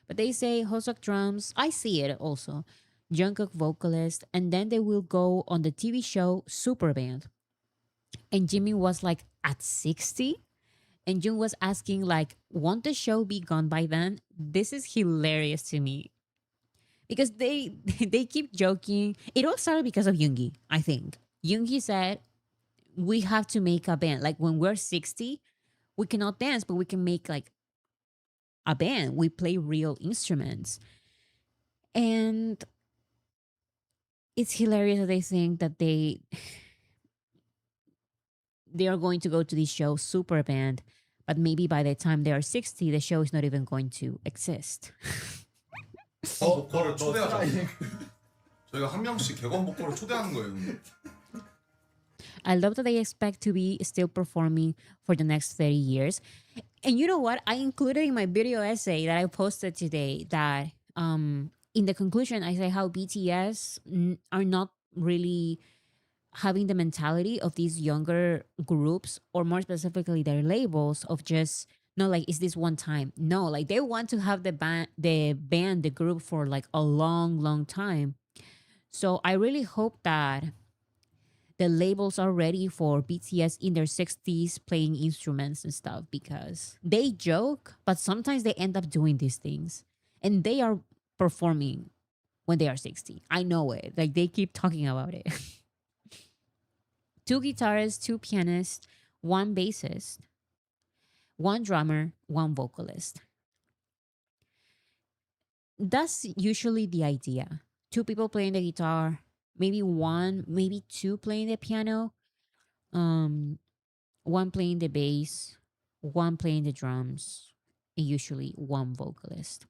But they say Hosok drums. I see it also. Jungkook vocalist, and then they will go on the TV show Superband. And Jimmy was like at 60, and Jung was asking like, "Won't the show be gone by then?" This is hilarious to me because they they keep joking. It all started because of Yoongi, I think. Yoongi said, "We have to make a band. Like when we're 60, we cannot dance, but we can make like a band. We play real instruments." And it's hilarious that they think that they are going to go to this show Super Band, but maybe by the time they are 60, the show is not even going to exist. 보컬을 초대하자. 저희가 한 명씩 객원 보컬을 초대하는 거예요. I love that they expect to be still performing for the next 30 years. And you know what? I included in my video essay that I posted today that in the conclusion, I say how BTS are not really having the mentality of these younger groups, or more specifically their labels, of just no, like, is this one time? No, like they want to have the band, the group for like a long time. So I really hope that the labels are ready for BTS in their 60s playing instruments and stuff, because they joke, but sometimes they end up doing these things and they are performing when they are 60. I know it. Like they keep talking about it. 2 guitarists, 2 pianists, 1 bassist, 1 drummer, 1 vocalist. That's usually the idea. 2 people playing the guitar, maybe 1, maybe 2 playing the piano, 1 playing the bass, 1 playing the drums, and usually 1 vocalist.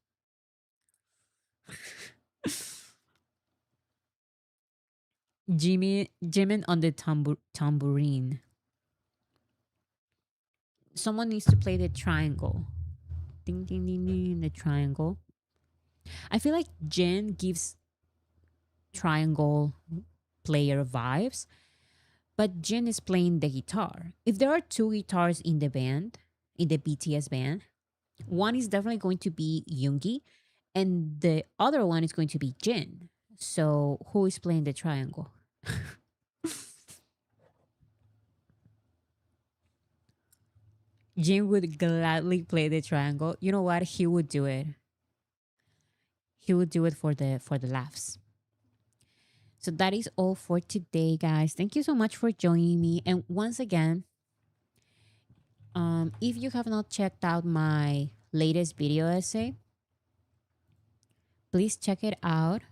Jimin on the tambourine. Someone needs to play the triangle. Ding ding ding ding, the triangle. I feel like Jin gives triangle player vibes, but Jin is playing the guitar. If there are 2 guitars in the band, in the BTS band, one is definitely going to be Yoongi, and the other one is going to be Jin. So who is playing the triangle? Jin would gladly play the triangle. You know what? He would do it. He would do it for the laughs. So that is all for today, guys. Thank you so much for joining me. And once again, if you have not checked out my latest video essay, please check it out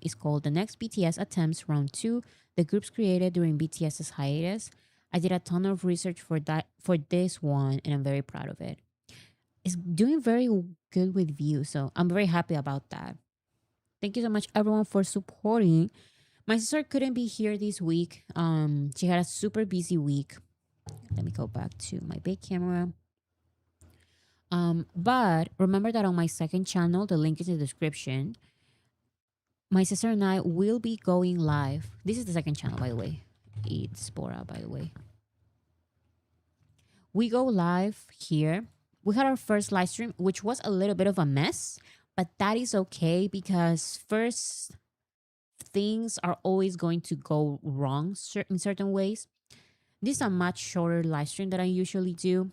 is called The Next BTS Attempts Round 2, the groups created during BTS's hiatus. I did a ton of research for this one, and I'm very proud of it. It's doing very good with views, so I'm very happy about that. Thank you so much, everyone, for supporting. My sister couldn't be here this week. She had a super busy week. Let me go back to my big camera. But remember that on my second channel, the link is in the description. My sister and I will be going live. This is the second channel, by the way. It's Bora, by the way. We go live here. We had our first live stream, which was a little bit of a mess, but that is okay because first things are always going to go wrong in certain ways. This is a much shorter live stream that I usually do.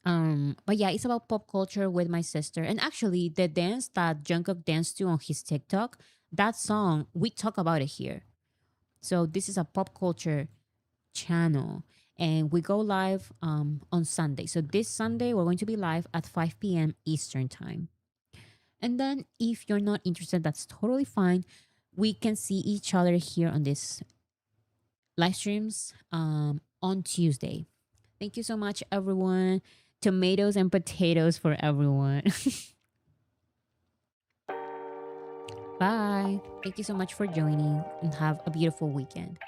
But yeah, it's about pop culture with my sister. And actually, the dance that Jungkook danced to on his TikTok, that song, we talk about it here. So this is a pop culture channel. And we go live on Sunday. So this Sunday, we're going to be live at 5 p.m. Eastern time. And then if you're not interested, that's totally fine. We can see each other here on this live streams on Tuesday. Thank you so much, everyone. Tomatoes and potatoes for everyone. Bye. Thank you so much for joining and have a beautiful weekend.